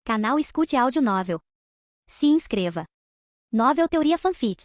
Canal Escute Áudio Novel. Se inscreva. Novel Teoria Fanfic.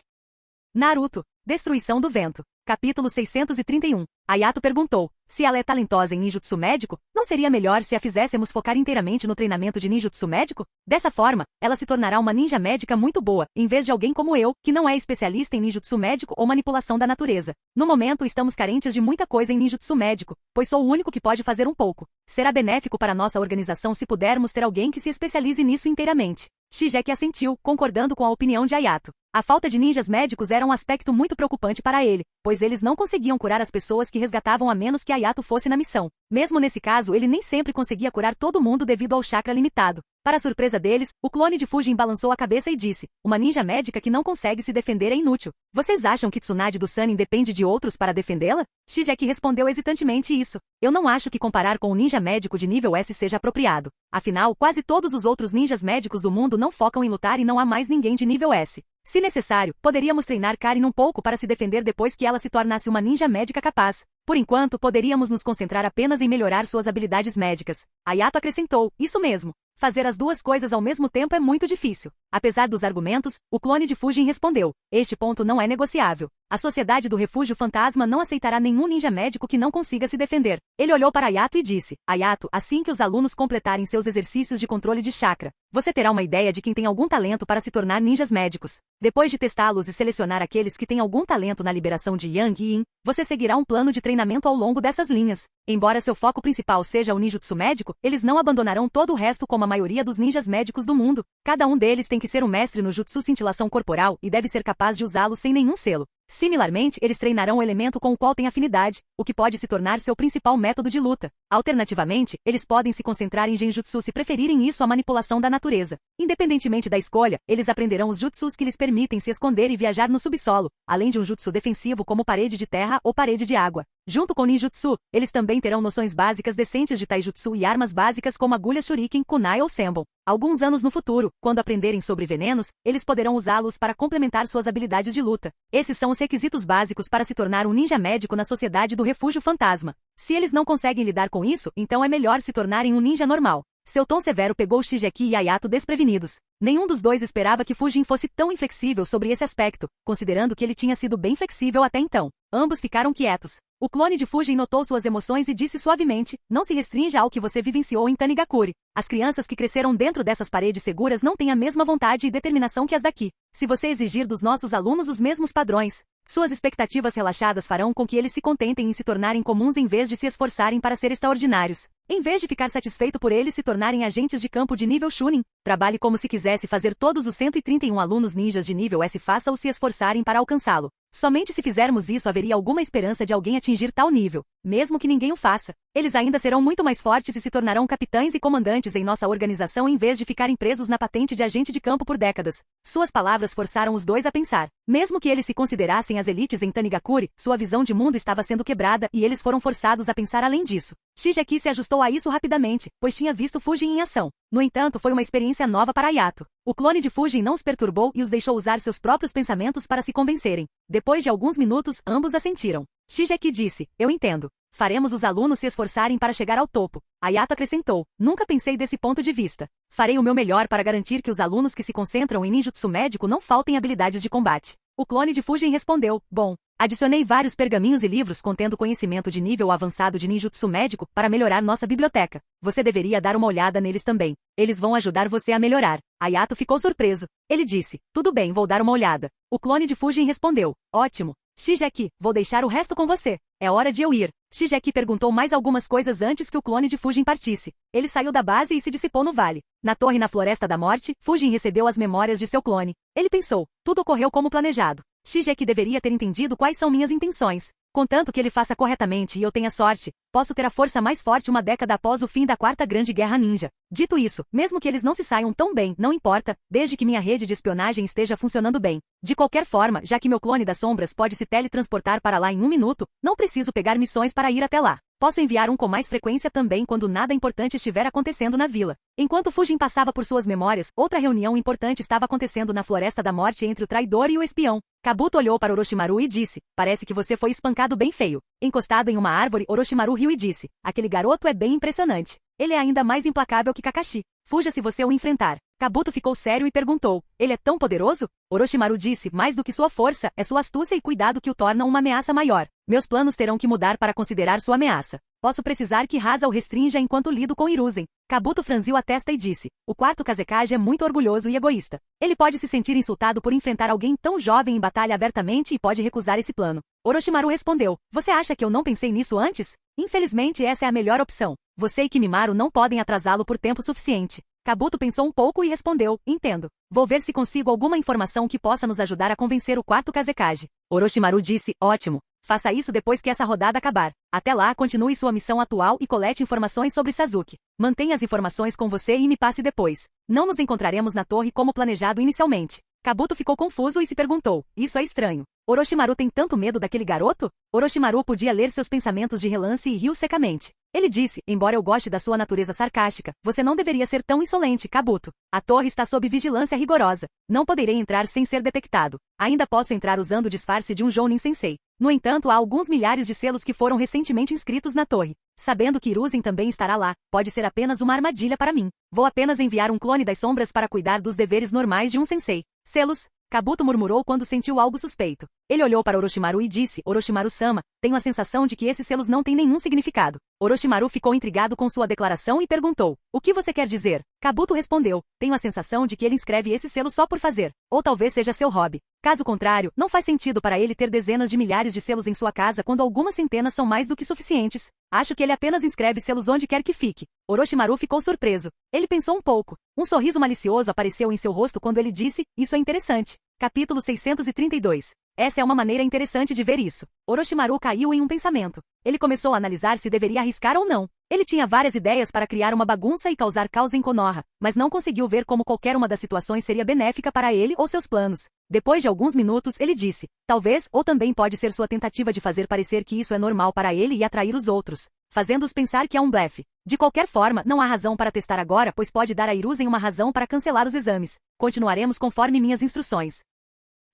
Naruto, Destruição do Vento. Capítulo 631. Ayato perguntou, se ela é talentosa em ninjutsu médico, não seria melhor se a fizéssemos focar inteiramente no treinamento de ninjutsu médico? Dessa forma, ela se tornará uma ninja médica muito boa, em vez de alguém como eu, que não é especialista em ninjutsu médico ou manipulação da natureza. No momento estamos carentes de muita coisa em ninjutsu médico, pois sou o único que pode fazer um pouco. Será benéfico para nossa organização se pudermos ter alguém que se especialize nisso inteiramente. Shigeki assentiu, concordando com a opinião de Ayato. A falta de ninjas médicos era um aspecto muito preocupante para ele, pois eles não conseguiam curar as pessoas que resgatavam a menos que Ayato fosse na missão. Mesmo nesse caso, ele nem sempre conseguia curar todo mundo devido ao chakra limitado. Para a surpresa deles, o clone de Fujin balançou a cabeça e disse, uma ninja médica que não consegue se defender é inútil. Vocês acham que Tsunade do Sannin depende de outros para defendê-la? Shigeki respondeu hesitantemente isso. Eu não acho que comparar com um ninja médico de nível S seja apropriado. Afinal, quase todos os outros ninjas médicos do mundo não focam em lutar e não há mais ninguém de nível S. Se necessário, poderíamos treinar Karin um pouco para se defender depois que ela se tornasse uma ninja médica capaz. Por enquanto, poderíamos nos concentrar apenas em melhorar suas habilidades médicas. Ayato acrescentou, isso mesmo. Fazer as duas coisas ao mesmo tempo é muito difícil. Apesar dos argumentos, o clone de Fujin respondeu, este ponto não é negociável. A Sociedade do Refúgio Fantasma não aceitará nenhum ninja médico que não consiga se defender. Ele olhou para Ayato e disse, Ayato, assim que os alunos completarem seus exercícios de controle de chakra, você terá uma ideia de quem tem algum talento para se tornar ninjas médicos. Depois de testá-los e selecionar aqueles que têm algum talento na liberação de Yang e Yin, você seguirá um plano de treinamento ao longo dessas linhas. Embora seu foco principal seja o ninjutsu médico, eles não abandonarão todo o resto como a maioria dos ninjas médicos do mundo. Cada um deles tem que ser um mestre no jutsu cintilação corporal e deve ser capaz de usá-lo sem nenhum selo. Similarmente, eles treinarão o elemento com o qual têm afinidade, o que pode se tornar seu principal método de luta. Alternativamente, eles podem se concentrar em genjutsu se preferirem isso à manipulação da natureza. Independentemente da escolha, eles aprenderão os jutsus que lhes permitem se esconder e viajar no subsolo, além de um jutsu defensivo como parede de terra ou parede de água. Junto com ninjutsu, eles também terão noções básicas decentes de taijutsu e armas básicas como agulhas shuriken, kunai ou senbon. Alguns anos no futuro, quando aprenderem sobre venenos, eles poderão usá-los para complementar suas habilidades de luta. Esses são os requisitos básicos para se tornar um ninja médico na Sociedade do Refúgio Fantasma. Se eles não conseguem lidar com isso, então é melhor se tornarem um ninja normal. Seu tom severo pegou Shigeki e Ayato desprevenidos. Nenhum dos dois esperava que Fujin fosse tão inflexível sobre esse aspecto, considerando que ele tinha sido bem flexível até então. Ambos ficaram quietos. O clone de Fujin notou suas emoções e disse suavemente, não se restrinja ao que você vivenciou em Tanigakuri. As crianças que cresceram dentro dessas paredes seguras não têm a mesma vontade e determinação que as daqui. Se você exigir dos nossos alunos os mesmos padrões, suas expectativas relaxadas farão com que eles se contentem em se tornarem comuns em vez de se esforçarem para ser extraordinários. Em vez de ficar satisfeito por eles se tornarem agentes de campo de nível Chunin, trabalhe como se quisesse fazer todos os 131 alunos ninjas de nível S faça-o se esforçarem para alcançá-lo. Somente se fizermos isso haveria alguma esperança de alguém atingir tal nível, mesmo que ninguém o faça. Eles ainda serão muito mais fortes e se tornarão capitães e comandantes em nossa organização em vez de ficarem presos na patente de agente de campo por décadas. Suas palavras forçaram os dois a pensar. Mesmo que eles se considerassem as elites em Tanigakuri, sua visão de mundo estava sendo quebrada e eles foram forçados a pensar além disso. Shigeki se ajustou a isso rapidamente, pois tinha visto Fujin em ação. No entanto, foi uma experiência nova para Ayato. O clone de Fujin não os perturbou e os deixou usar seus próprios pensamentos para se convencerem. Depois de alguns minutos, ambos assentiram. Shigeki disse, eu entendo. Faremos os alunos se esforçarem para chegar ao topo. Ayato acrescentou, nunca pensei desse ponto de vista. Farei o meu melhor para garantir que os alunos que se concentram em ninjutsu médico não faltem habilidades de combate. O clone de Fujin respondeu, bom, adicionei vários pergaminhos e livros contendo conhecimento de nível avançado de ninjutsu médico para melhorar nossa biblioteca. Você deveria dar uma olhada neles também. Eles vão ajudar você a melhorar. Ayato ficou surpreso. Ele disse, tudo bem, vou dar uma olhada. O clone de Fujin respondeu, ótimo. Shigeki, vou deixar o resto com você. É hora de eu ir. Shigeki perguntou mais algumas coisas antes que o clone de Fujin partisse. Ele saiu da base e se dissipou no vale. Na torre na Floresta da Morte, Fujin recebeu as memórias de seu clone. Ele pensou, tudo ocorreu como planejado. Shigeki deveria ter entendido quais são minhas intenções. Contanto que ele faça corretamente e eu tenha sorte, posso ter a força mais forte uma década após o fim da Quarta Grande Guerra Ninja. Dito isso, mesmo que eles não se saiam tão bem, não importa, desde que minha rede de espionagem esteja funcionando bem. De qualquer forma, já que meu clone das sombras pode se teletransportar para lá em 1 minuto, não preciso pegar missões para ir até lá. Posso enviar um com mais frequência também quando nada importante estiver acontecendo na vila. Enquanto Fujin passava por suas memórias, outra reunião importante estava acontecendo na Floresta da Morte entre o traidor e o espião. Kabuto olhou para Orochimaru e disse, parece que você foi espancado bem feio. Encostado em uma árvore, Orochimaru riu e disse, aquele garoto é bem impressionante. Ele é ainda mais implacável que Kakashi. Fuja se você o enfrentar. Kabuto ficou sério e perguntou, ele é tão poderoso? Orochimaru disse, mais do que sua força, é sua astúcia e cuidado que o tornam uma ameaça maior. Meus planos terão que mudar para considerar sua ameaça. Posso precisar que Hasa o restrinja enquanto lido com Hiruzen. Kabuto franziu a testa e disse, o quarto Kazekage é muito orgulhoso e egoísta. Ele pode se sentir insultado por enfrentar alguém tão jovem em batalha abertamente e pode recusar esse plano. Orochimaru respondeu, você acha que eu não pensei nisso antes? Infelizmente essa é a melhor opção. Você e Kimimaro não podem atrasá-lo por tempo suficiente. Kabuto pensou um pouco e respondeu, entendo. Vou ver se consigo alguma informação que possa nos ajudar a convencer o quarto Kazekage. Orochimaru disse, ótimo. Faça isso depois que essa rodada acabar. Até lá, continue sua missão atual e colete informações sobre Sasuke. Mantenha as informações com você e me passe depois. Não nos encontraremos na torre como planejado inicialmente. Kabuto ficou confuso e se perguntou, isso é estranho. Orochimaru tem tanto medo daquele garoto? Orochimaru podia ler seus pensamentos de relance e riu secamente. Ele disse, embora eu goste da sua natureza sarcástica, você não deveria ser tão insolente, Kabuto. A torre está sob vigilância rigorosa. Não poderei entrar sem ser detectado. Ainda posso entrar usando o disfarce de um Jounin Sensei. No entanto, há alguns milhares de selos que foram recentemente inscritos na torre. Sabendo que Hiruzen também estará lá, pode ser apenas uma armadilha para mim. Vou apenas enviar um clone das sombras para cuidar dos deveres normais de um sensei. Selos? Kabuto murmurou quando sentiu algo suspeito. Ele olhou para Orochimaru e disse, Orochimaru-sama, tenho a sensação de que esses selos não têm nenhum significado. Orochimaru ficou intrigado com sua declaração e perguntou, o que você quer dizer? Kabuto respondeu, tenho a sensação de que ele inscreve esse selo só por fazer. Ou talvez seja seu hobby. Caso contrário, não faz sentido para ele ter dezenas de milhares de selos em sua casa quando algumas centenas são mais do que suficientes. Acho que ele apenas inscreve selos onde quer que fique. Orochimaru ficou surpreso. Ele pensou um pouco. Um sorriso malicioso apareceu em seu rosto quando ele disse, isso é interessante. Capítulo 632. Essa é uma maneira interessante de ver isso. Orochimaru caiu em um pensamento. Ele começou a analisar se deveria arriscar ou não. Ele tinha várias ideias para criar uma bagunça e causar caos em Konoha, mas não conseguiu ver como qualquer uma das situações seria benéfica para ele ou seus planos. Depois de alguns minutos, ele disse, talvez, ou também pode ser sua tentativa de fazer parecer que isso é normal para ele e atrair os outros, fazendo-os pensar que é um blefe. De qualquer forma, não há razão para testar agora, pois pode dar a Hiruzen uma razão para cancelar os exames. Continuaremos conforme minhas instruções.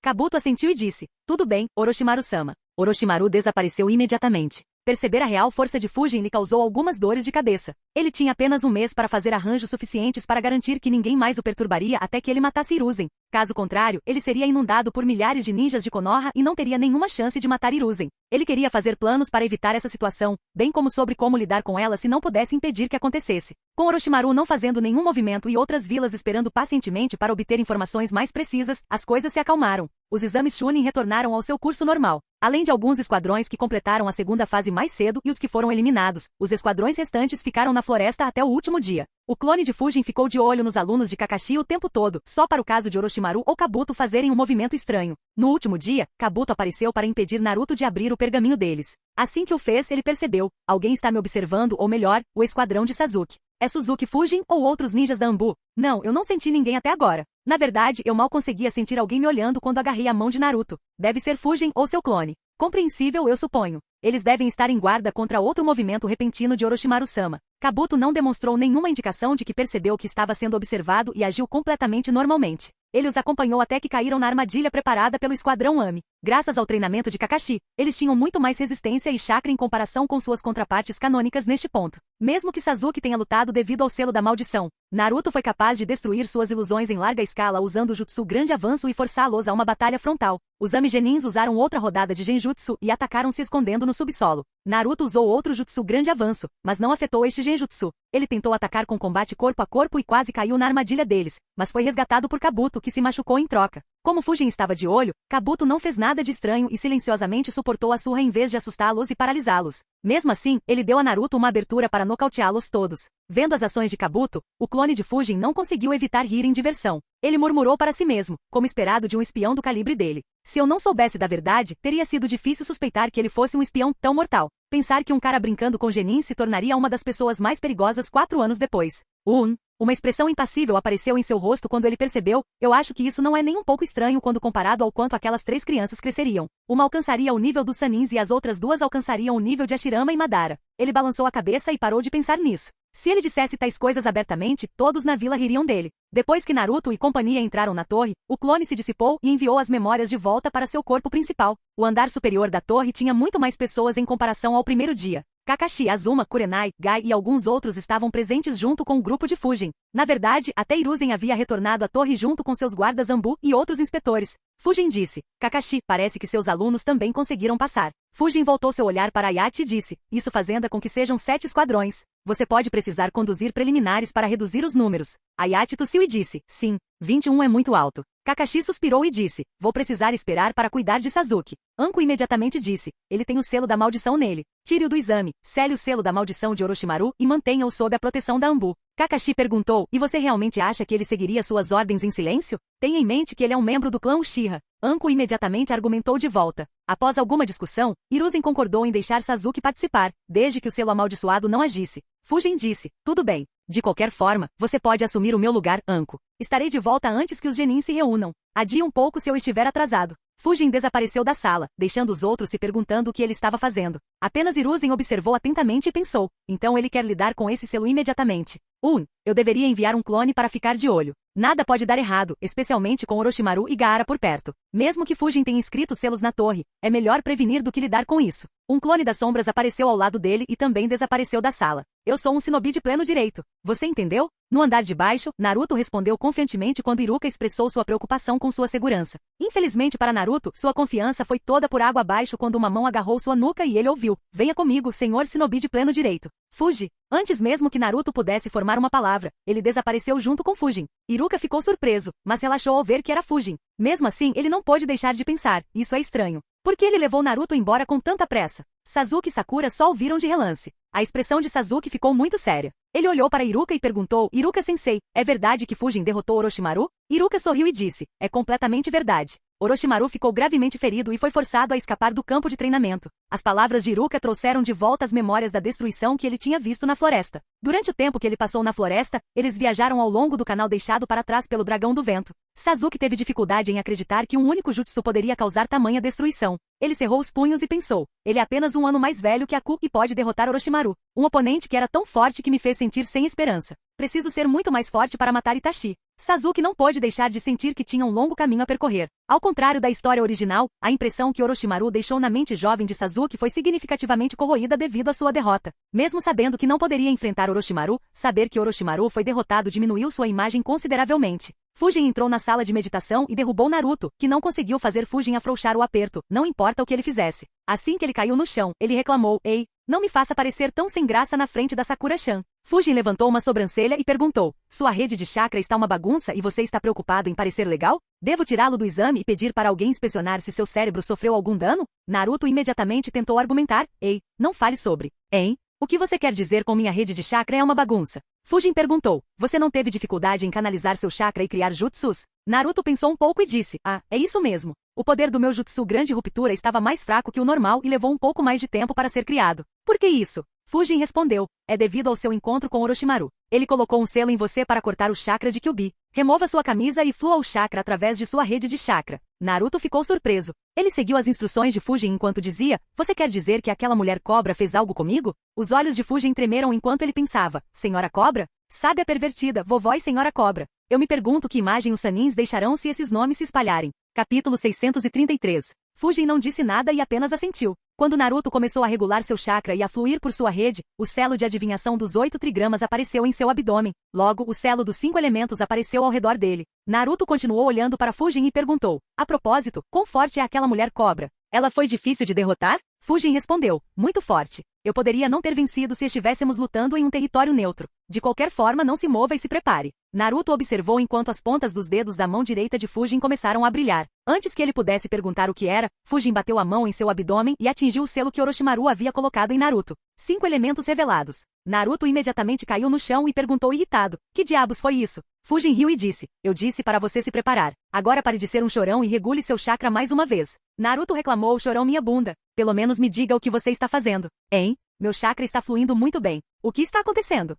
Kabuto assentiu e disse, tudo bem, Orochimaru-sama. Orochimaru desapareceu imediatamente. Perceber a real força de Fujin lhe causou algumas dores de cabeça. Ele tinha apenas um mês para fazer arranjos suficientes para garantir que ninguém mais o perturbaria até que ele matasse Hiruzen. Caso contrário, ele seria inundado por milhares de ninjas de Konoha e não teria nenhuma chance de matar Hiruzen. Ele queria fazer planos para evitar essa situação, bem como sobre como lidar com ela se não pudesse impedir que acontecesse. Com Orochimaru não fazendo nenhum movimento e outras vilas esperando pacientemente para obter informações mais precisas, as coisas se acalmaram. Os exames Chunin retornaram ao seu curso normal. Além de alguns esquadrões que completaram a segunda fase mais cedo e os que foram eliminados, os esquadrões restantes ficaram na floresta até o último dia. O clone de Fujin ficou de olho nos alunos de Kakashi o tempo todo, só para o caso de Orochimaru ou Kabuto fazerem um movimento estranho. No último dia, Kabuto apareceu para impedir Naruto de abrir o pergaminho deles. Assim que o fez, ele percebeu, alguém está me observando ou melhor, o esquadrão de Sasuke. É Suzuki Fujin ou outros ninjas da Anbu? Não, eu não senti ninguém até agora. Na verdade, eu mal conseguia sentir alguém me olhando quando agarrei a mão de Naruto. Deve ser Fujin ou seu clone. Compreensível, eu suponho. Eles devem estar em guarda contra outro movimento repentino de Orochimaru-sama. Kabuto não demonstrou nenhuma indicação de que percebeu que estava sendo observado e agiu completamente normalmente. Ele os acompanhou até que caíram na armadilha preparada pelo Esquadrão Ami. Graças ao treinamento de Kakashi, eles tinham muito mais resistência e chakra em comparação com suas contrapartes canônicas neste ponto. Mesmo que Sasuke tenha lutado devido ao selo da maldição, Naruto foi capaz de destruir suas ilusões em larga escala usando o Jutsu Grande Avanço e forçá-los a uma batalha frontal. Os Ami Genins usaram outra rodada de Genjutsu e atacaram se escondendo no subsolo. Naruto usou outro Jutsu Grande Avanço, mas não afetou este Genjutsu. Ele tentou atacar com combate corpo a corpo e quase caiu na armadilha deles, mas foi resgatado por Kabuto, que se machucou em troca. Como Fujin estava de olho, Kabuto não fez nada de estranho e silenciosamente suportou a surra em vez de assustá-los e paralisá-los. Mesmo assim, ele deu a Naruto uma abertura para nocauteá-los todos. Vendo as ações de Kabuto, o clone de Fujin não conseguiu evitar rir em diversão. Ele murmurou para si mesmo, como esperado de um espião do calibre dele. Se eu não soubesse da verdade, teria sido difícil suspeitar que ele fosse um espião tão mortal. Pensar que um cara brincando com Genin se tornaria uma das pessoas mais perigosas 4 anos depois. Uma expressão impassível apareceu em seu rosto quando ele percebeu, eu acho que isso não é nem um pouco estranho quando comparado ao quanto aquelas 3 crianças cresceriam. Uma alcançaria o nível dos Sanins e as outras 2 alcançariam o nível de Hashirama e Madara. Ele balançou a cabeça e parou de pensar nisso. Se ele dissesse tais coisas abertamente, todos na vila ririam dele. Depois que Naruto e companhia entraram na torre, o clone se dissipou e enviou as memórias de volta para seu corpo principal. O andar superior da torre tinha muito mais pessoas em comparação ao primeiro dia. Kakashi, Azuma, Kurenai, Gai e alguns outros estavam presentes junto com o grupo de Fujin. Na verdade, até Hiruzen havia retornado à torre junto com seus guardas Anbu e outros inspetores. Fujin disse, Kakashi, parece que seus alunos também conseguiram passar. Fujin voltou seu olhar para Ayate e disse, isso fazendo com que sejam 7 esquadrões. Você pode precisar conduzir preliminares para reduzir os números. Ayate tossiu e disse, sim, 21 é muito alto. Kakashi suspirou e disse, vou precisar esperar para cuidar de Sasuke. Anko imediatamente disse, ele tem o selo da maldição nele. Tire-o do exame, sele o selo da maldição de Orochimaru e mantenha-o sob a proteção da Anbu. Kakashi perguntou, e você realmente acha que ele seguiria suas ordens em silêncio? Tenha em mente que ele é um membro do clã Uchiha. Anko imediatamente argumentou de volta. Após alguma discussão, Hiruzen concordou em deixar Sasuke participar, desde que o selo amaldiçoado não agisse. Fujin disse, tudo bem. De qualquer forma, você pode assumir o meu lugar, Anko. Estarei de volta antes que os Genin se reúnam. Adie um pouco se eu estiver atrasado. Fujin desapareceu da sala, deixando os outros se perguntando o que ele estava fazendo. Apenas Hiruzen observou atentamente e pensou, então ele quer lidar com esse selo imediatamente. Eu deveria enviar um clone para ficar de olho. Nada pode dar errado, especialmente com Orochimaru e Gaara por perto. Mesmo que Fujin tenha inscrito selos na torre, é melhor prevenir do que lidar com isso. Um clone das sombras apareceu ao lado dele e também desapareceu da sala. Eu sou um shinobi de pleno direito. Você entendeu? No andar de baixo, Naruto respondeu confiantemente quando Iruka expressou sua preocupação com sua segurança. Infelizmente para Naruto, sua confiança foi toda por água abaixo quando uma mão agarrou sua nuca e ele ouviu, venha comigo, senhor shinobi de pleno direito. Fuji. Antes mesmo que Naruto pudesse formar uma palavra, ele desapareceu junto com Fujin. Iruka ficou surpreso, mas relaxou ao ver que era Fujin. Mesmo assim, ele não pôde deixar de pensar, isso é estranho. Por que ele levou Naruto embora com tanta pressa? Sasuke e Sakura só o viram de relance. A expressão de Sasuke ficou muito séria. Ele olhou para Iruka e perguntou, Iruka-sensei, é verdade que Fujin derrotou Orochimaru? Iruka sorriu e disse, é completamente verdade. Orochimaru ficou gravemente ferido e foi forçado a escapar do campo de treinamento. As palavras de Iruka trouxeram de volta as memórias da destruição que ele tinha visto na floresta. Durante o tempo que ele passou na floresta, eles viajaram ao longo do canal deixado para trás pelo Dragão do Vento. Sasuke teve dificuldade em acreditar que um único jutsu poderia causar tamanha destruição. Ele cerrou os punhos e pensou, ele é apenas um ano mais velho que Aku e pode derrotar Orochimaru. Um oponente que era tão forte que me fez sentir sem esperança. Preciso ser muito mais forte para matar Itachi. Sasuke não pôde deixar de sentir que tinha um longo caminho a percorrer. Ao contrário da história original, a impressão que Orochimaru deixou na mente jovem de Sasuke foi significativamente corroída devido à sua derrota. Mesmo sabendo que não poderia enfrentar Orochimaru, saber que Orochimaru foi derrotado diminuiu sua imagem consideravelmente. Fujin entrou na sala de meditação e derrubou Naruto, que não conseguiu fazer Fujin afrouxar o aperto, não importa o que ele fizesse. Assim que ele caiu no chão, ele reclamou, ei, não me faça parecer tão sem graça na frente da Sakura-chan. Fujin levantou uma sobrancelha e perguntou, sua rede de chakra está uma bagunça e você está preocupado em parecer legal? Devo tirá-lo do exame e pedir para alguém inspecionar se seu cérebro sofreu algum dano? Naruto imediatamente tentou argumentar, ei, não fale sobre, hein? O que você quer dizer com minha rede de chakra é uma bagunça? Fujin perguntou, você não teve dificuldade em canalizar seu chakra e criar jutsus? Naruto pensou um pouco e disse, é isso mesmo. O poder do meu jutsu Grande Ruptura estava mais fraco que o normal e levou um pouco mais de tempo para ser criado. Por que isso? Fujin respondeu, é devido ao seu encontro com Orochimaru. Ele colocou um selo em você para cortar o chakra de Kyuubi. Remova sua camisa e flua o chakra através de sua rede de chakra. Naruto ficou surpreso. Ele seguiu as instruções de Fujin enquanto dizia, você quer dizer que aquela mulher cobra fez algo comigo? Os olhos de Fujin tremeram enquanto ele pensava, Senhora Cobra? Sábia pervertida, vovó e Senhora Cobra. Eu me pergunto que imagem os Sanins deixarão se esses nomes se espalharem. Capítulo 633. Fujin não disse nada e apenas assentiu. Quando Naruto começou a regular seu chakra e a fluir por sua rede, o selo de adivinhação dos 8 trigramas apareceu em seu abdômen. Logo, o selo dos 5 elementos apareceu ao redor dele. Naruto continuou olhando para Fujin e perguntou, a propósito, quão forte é aquela mulher cobra? Ela foi difícil de derrotar? Fujin respondeu, muito forte. Eu poderia não ter vencido se estivéssemos lutando em um território neutro. De qualquer forma, não se mova e se prepare. Naruto observou enquanto as pontas dos dedos da mão direita de Fujin começaram a brilhar. Antes que ele pudesse perguntar o que era, Fujin bateu a mão em seu abdômen e atingiu o selo que Orochimaru havia colocado em Naruto. 5 elementos revelados. Naruto imediatamente caiu no chão e perguntou irritado, que diabos foi isso? Fujin riu e disse, eu disse para você se preparar. Agora pare de ser um chorão e regule seu chakra mais uma vez. Naruto reclamou, chorão minha bunda. Pelo menos me diga o que você está fazendo. Hein? Meu chakra está fluindo muito bem. O que está acontecendo?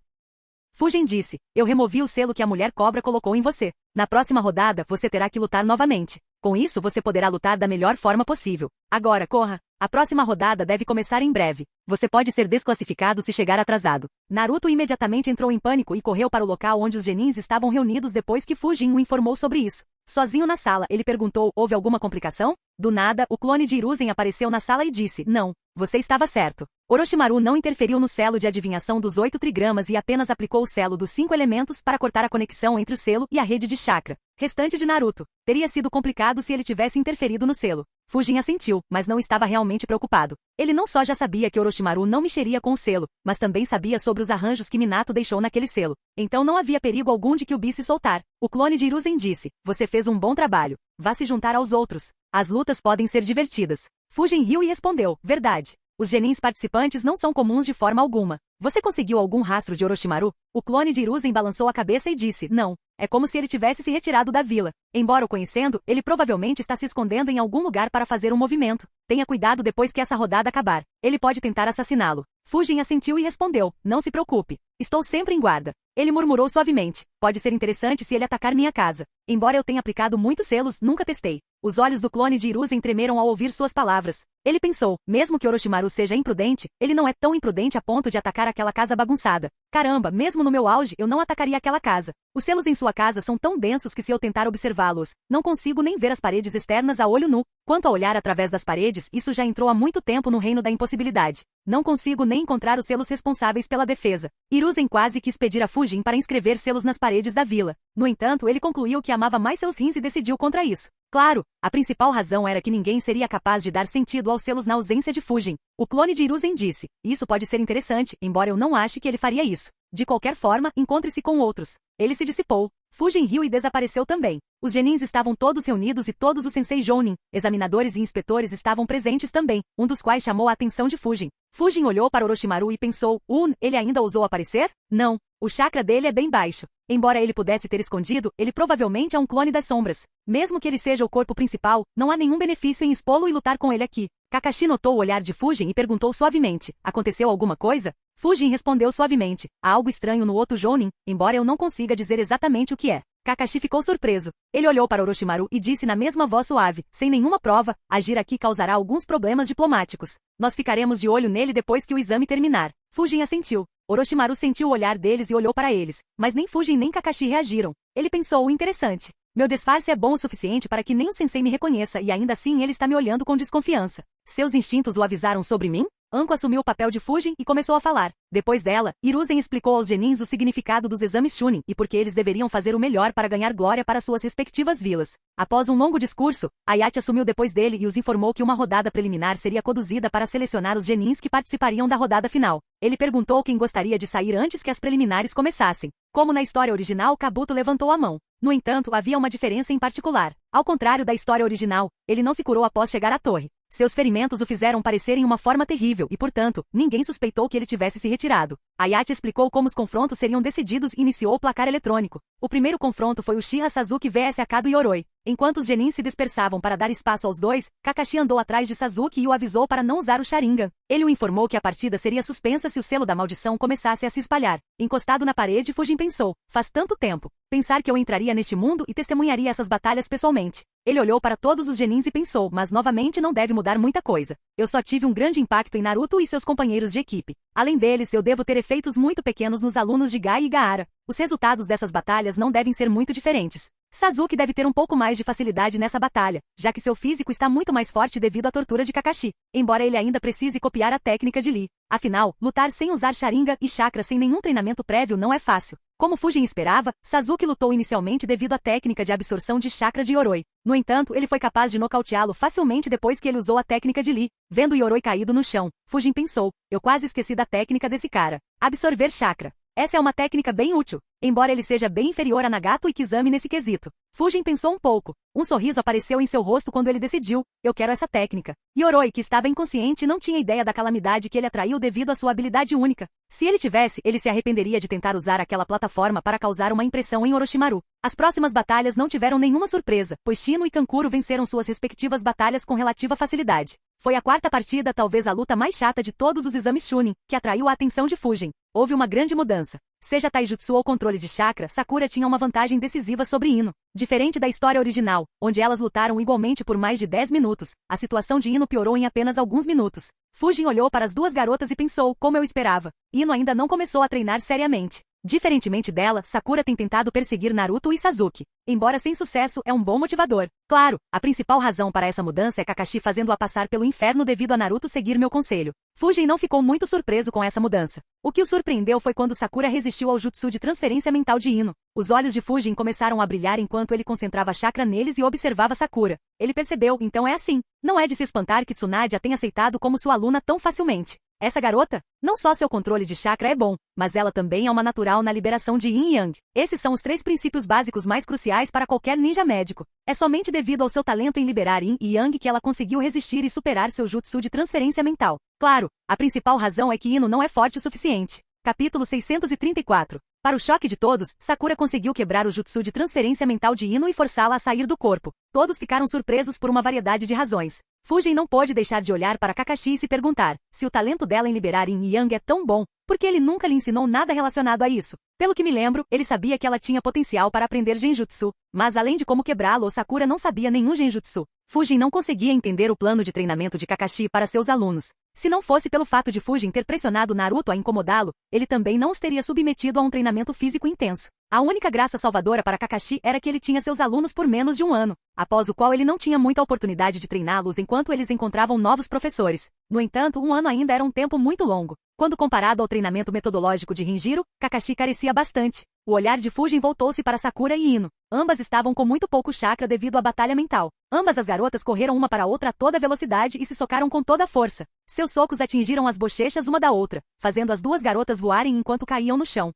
Fujin disse, eu removi o selo que a mulher cobra colocou em você. Na próxima rodada, você terá que lutar novamente. Com isso, você poderá lutar da melhor forma possível. Agora, corra. A próxima rodada deve começar em breve. Você pode ser desclassificado se chegar atrasado. Naruto imediatamente entrou em pânico e correu para o local onde os genins estavam reunidos depois que Fujin o informou sobre isso. Sozinho na sala, ele perguntou, houve alguma complicação? Do nada, o clone de Hiruzen apareceu na sala e disse, não, você estava certo. Orochimaru não interferiu no selo de adivinhação dos 8 trigramas e apenas aplicou o selo dos 5 elementos para cortar a conexão entre o selo e a rede de chakra restante de Naruto. Teria sido complicado se ele tivesse interferido no selo. Fujin assentiu, mas não estava realmente preocupado. Ele não só já sabia que Orochimaru não mexeria com o selo, mas também sabia sobre os arranjos que Minato deixou naquele selo. Então não havia perigo algum de que o Bi se soltar. O clone de Hiruzen disse, você fez um bom trabalho. Vá se juntar aos outros. As lutas podem ser divertidas. Fujin riu e respondeu, verdade. Os genins participantes não são comuns de forma alguma. Você conseguiu algum rastro de Orochimaru? O clone de Hiruzen balançou a cabeça e disse, não. É como se ele tivesse se retirado da vila. Embora o conhecendo, ele provavelmente está se escondendo em algum lugar para fazer um movimento. Tenha cuidado depois que essa rodada acabar. Ele pode tentar assassiná-lo. Fujin assentiu e respondeu, não se preocupe. Estou sempre em guarda. Ele murmurou suavemente. Pode ser interessante se ele atacar minha casa. Embora eu tenha aplicado muitos selos, nunca testei. Os olhos do clone de Hiruzen tremeram ao ouvir suas palavras. Ele pensou, mesmo que Orochimaru seja imprudente, ele não é tão imprudente a ponto de atacar aquela casa bagunçada. Caramba, mesmo no meu auge, eu não atacaria aquela casa. Os selos em sua casa são tão densos que se eu tentar observá-los, não consigo nem ver as paredes externas a olho nu. Quanto a olhar através das paredes, isso já entrou há muito tempo no reino da impossibilidade. Não consigo nem encontrar os selos responsáveis pela defesa. Hiruzen quase quis pedir a Fujin para inscrever selos nas paredes da vila. No entanto, ele concluiu que amava mais seus rins e decidiu contra isso. Claro, a principal razão era que ninguém seria capaz de dar sentido aos selos na ausência de Fujin. O clone de Hiruzen disse, isso pode ser interessante, embora eu não ache que ele faria isso. De qualquer forma, encontre-se com outros. Ele se dissipou. Fujin riu e desapareceu também. Os genins estavam todos reunidos e todos os sensei jounin, examinadores e inspetores estavam presentes também, um dos quais chamou a atenção de Fujin. Fujin olhou para Orochimaru e pensou, ele ainda ousou aparecer? Não. O chakra dele é bem baixo. Embora ele pudesse ter escondido, ele provavelmente é um clone das sombras. Mesmo que ele seja o corpo principal, não há nenhum benefício em expô-lo e lutar com ele aqui. Kakashi notou o olhar de Fujin e perguntou suavemente, aconteceu alguma coisa? Fujin respondeu suavemente, há algo estranho no outro jounin, embora eu não consiga dizer exatamente o que é. Kakashi ficou surpreso. Ele olhou para Orochimaru e disse na mesma voz suave, sem nenhuma prova, agir aqui causará alguns problemas diplomáticos. Nós ficaremos de olho nele depois que o exame terminar. Fujin assentiu. Orochimaru sentiu o olhar deles e olhou para eles, mas nem Fujin nem Kakashi reagiram. Ele pensou, interessante. Meu disfarce é bom o suficiente para que nem o sensei me reconheça e ainda assim ele está me olhando com desconfiança. Seus instintos o avisaram sobre mim? Anko assumiu o papel de Fujin e começou a falar. Depois dela, Hiruzen explicou aos genins o significado dos exames Chunin e por que eles deveriam fazer o melhor para ganhar glória para suas respectivas vilas. Após um longo discurso, Hayate assumiu depois dele e os informou que uma rodada preliminar seria conduzida para selecionar os genins que participariam da rodada final. Ele perguntou quem gostaria de sair antes que as preliminares começassem. Como na história original, Kabuto levantou a mão. No entanto, havia uma diferença em particular. Ao contrário da história original, ele não se curou após chegar à torre. Seus ferimentos o fizeram parecer em uma forma terrível e, portanto, ninguém suspeitou que ele tivesse se retirado. Hayate explicou como os confrontos seriam decididos e iniciou o placar eletrônico. O primeiro confronto foi o Uchiha Sasuke vs Akado Yoroi. Enquanto os genins se dispersavam para dar espaço aos dois, Kakashi andou atrás de Sasuke e o avisou para não usar o Sharingan. Ele o informou que a partida seria suspensa se o selo da maldição começasse a se espalhar. Encostado na parede, Fujin pensou, faz tanto tempo. Pensar que eu entraria neste mundo e testemunharia essas batalhas pessoalmente. Ele olhou para todos os genins e pensou, mas novamente não deve mudar muita coisa. Eu só tive um grande impacto em Naruto e seus companheiros de equipe. Além deles, eu devo ter efeitos muito pequenos nos alunos de Gai e Gaara. Os resultados dessas batalhas não devem ser muito diferentes. Sasuke deve ter um pouco mais de facilidade nessa batalha, já que seu físico está muito mais forte devido à tortura de Kakashi, embora ele ainda precise copiar a técnica de Lee. Afinal, lutar sem usar Sharingan e chakra sem nenhum treinamento prévio não é fácil. Como Fujin esperava, Sasuke lutou inicialmente devido à técnica de absorção de chakra de Yoroi. No entanto, ele foi capaz de nocauteá-lo facilmente depois que ele usou a técnica de Lee. Vendo Yoroi caído no chão, Fujin pensou, eu quase esqueci da técnica desse cara. Absorver chakra. Essa é uma técnica bem útil, embora ele seja bem inferior a Nagato e Kizami nesse quesito. Fujin pensou um pouco. Um sorriso apareceu em seu rosto quando ele decidiu, eu quero essa técnica. Yoroi, que estava inconsciente, não tinha ideia da calamidade que ele atraiu devido à sua habilidade única. Se ele tivesse, ele se arrependeria de tentar usar aquela plataforma para causar uma impressão em Orochimaru. As próximas batalhas não tiveram nenhuma surpresa, pois Shino e Kankuro venceram suas respectivas batalhas com relativa facilidade. Foi a quarta partida, talvez a luta mais chata de todos os exames Chunin, que atraiu a atenção de Fujin. Houve uma grande mudança. Seja taijutsu ou controle de chakra, Sakura tinha uma vantagem decisiva sobre Ino. Diferente da história original, onde elas lutaram igualmente por mais de 10 minutos, a situação de Ino piorou em apenas alguns minutos. Fujin olhou para as duas garotas e pensou, como eu esperava. Ino ainda não começou a treinar seriamente. Diferentemente dela, Sakura tem tentado perseguir Naruto e Sasuke. Embora sem sucesso, é um bom motivador. Claro, a principal razão para essa mudança é Kakashi fazendo-a passar pelo inferno devido a Naruto seguir meu conselho. Fujin não ficou muito surpreso com essa mudança. O que o surpreendeu foi quando Sakura resistiu ao jutsu de transferência mental de Ino. Os olhos de Fujin começaram a brilhar enquanto ele concentrava chakra neles e observava Sakura. Ele percebeu, então é assim. Não é de se espantar que Tsunade a tenha aceitado como sua aluna tão facilmente. Essa garota, não só seu controle de chakra é bom, mas ela também é uma natural na liberação de Yin e Yang. Esses são os 3 princípios básicos mais cruciais para qualquer ninja médico. É somente devido ao seu talento em liberar Yin e Yang que ela conseguiu resistir e superar seu jutsu de transferência mental. Claro, a principal razão é que Ino não é forte o suficiente. Capítulo 634. Para o choque de todos, Sakura conseguiu quebrar o jutsu de transferência mental de Ino e forçá-la a sair do corpo. Todos ficaram surpresos por uma variedade de razões. Fujin não pôde deixar de olhar para Kakashi e se perguntar, se o talento dela em liberar Yin e Yang é tão bom, por que ele nunca lhe ensinou nada relacionado a isso? Pelo que me lembro, ele sabia que ela tinha potencial para aprender Genjutsu, mas além de como quebrá-lo, Sakura não sabia nenhum Genjutsu. Fujin não conseguia entender o plano de treinamento de Kakashi para seus alunos. Se não fosse pelo fato de Fujin ter pressionado Naruto a incomodá-lo, ele também não os teria submetido a um treinamento físico intenso. A única graça salvadora para Kakashi era que ele tinha seus alunos por menos de um ano, após o qual ele não tinha muita oportunidade de treiná-los enquanto eles encontravam novos professores. No entanto, um ano ainda era um tempo muito longo. Quando comparado ao treinamento metodológico de Rinjiro, Kakashi carecia bastante. O olhar de Fujin voltou-se para Sakura e Ino. Ambas estavam com muito pouco chakra devido à batalha mental. Ambas as garotas correram uma para a outra a toda velocidade e se socaram com toda a força. Seus socos atingiram as bochechas uma da outra, fazendo as duas garotas voarem enquanto caíam no chão.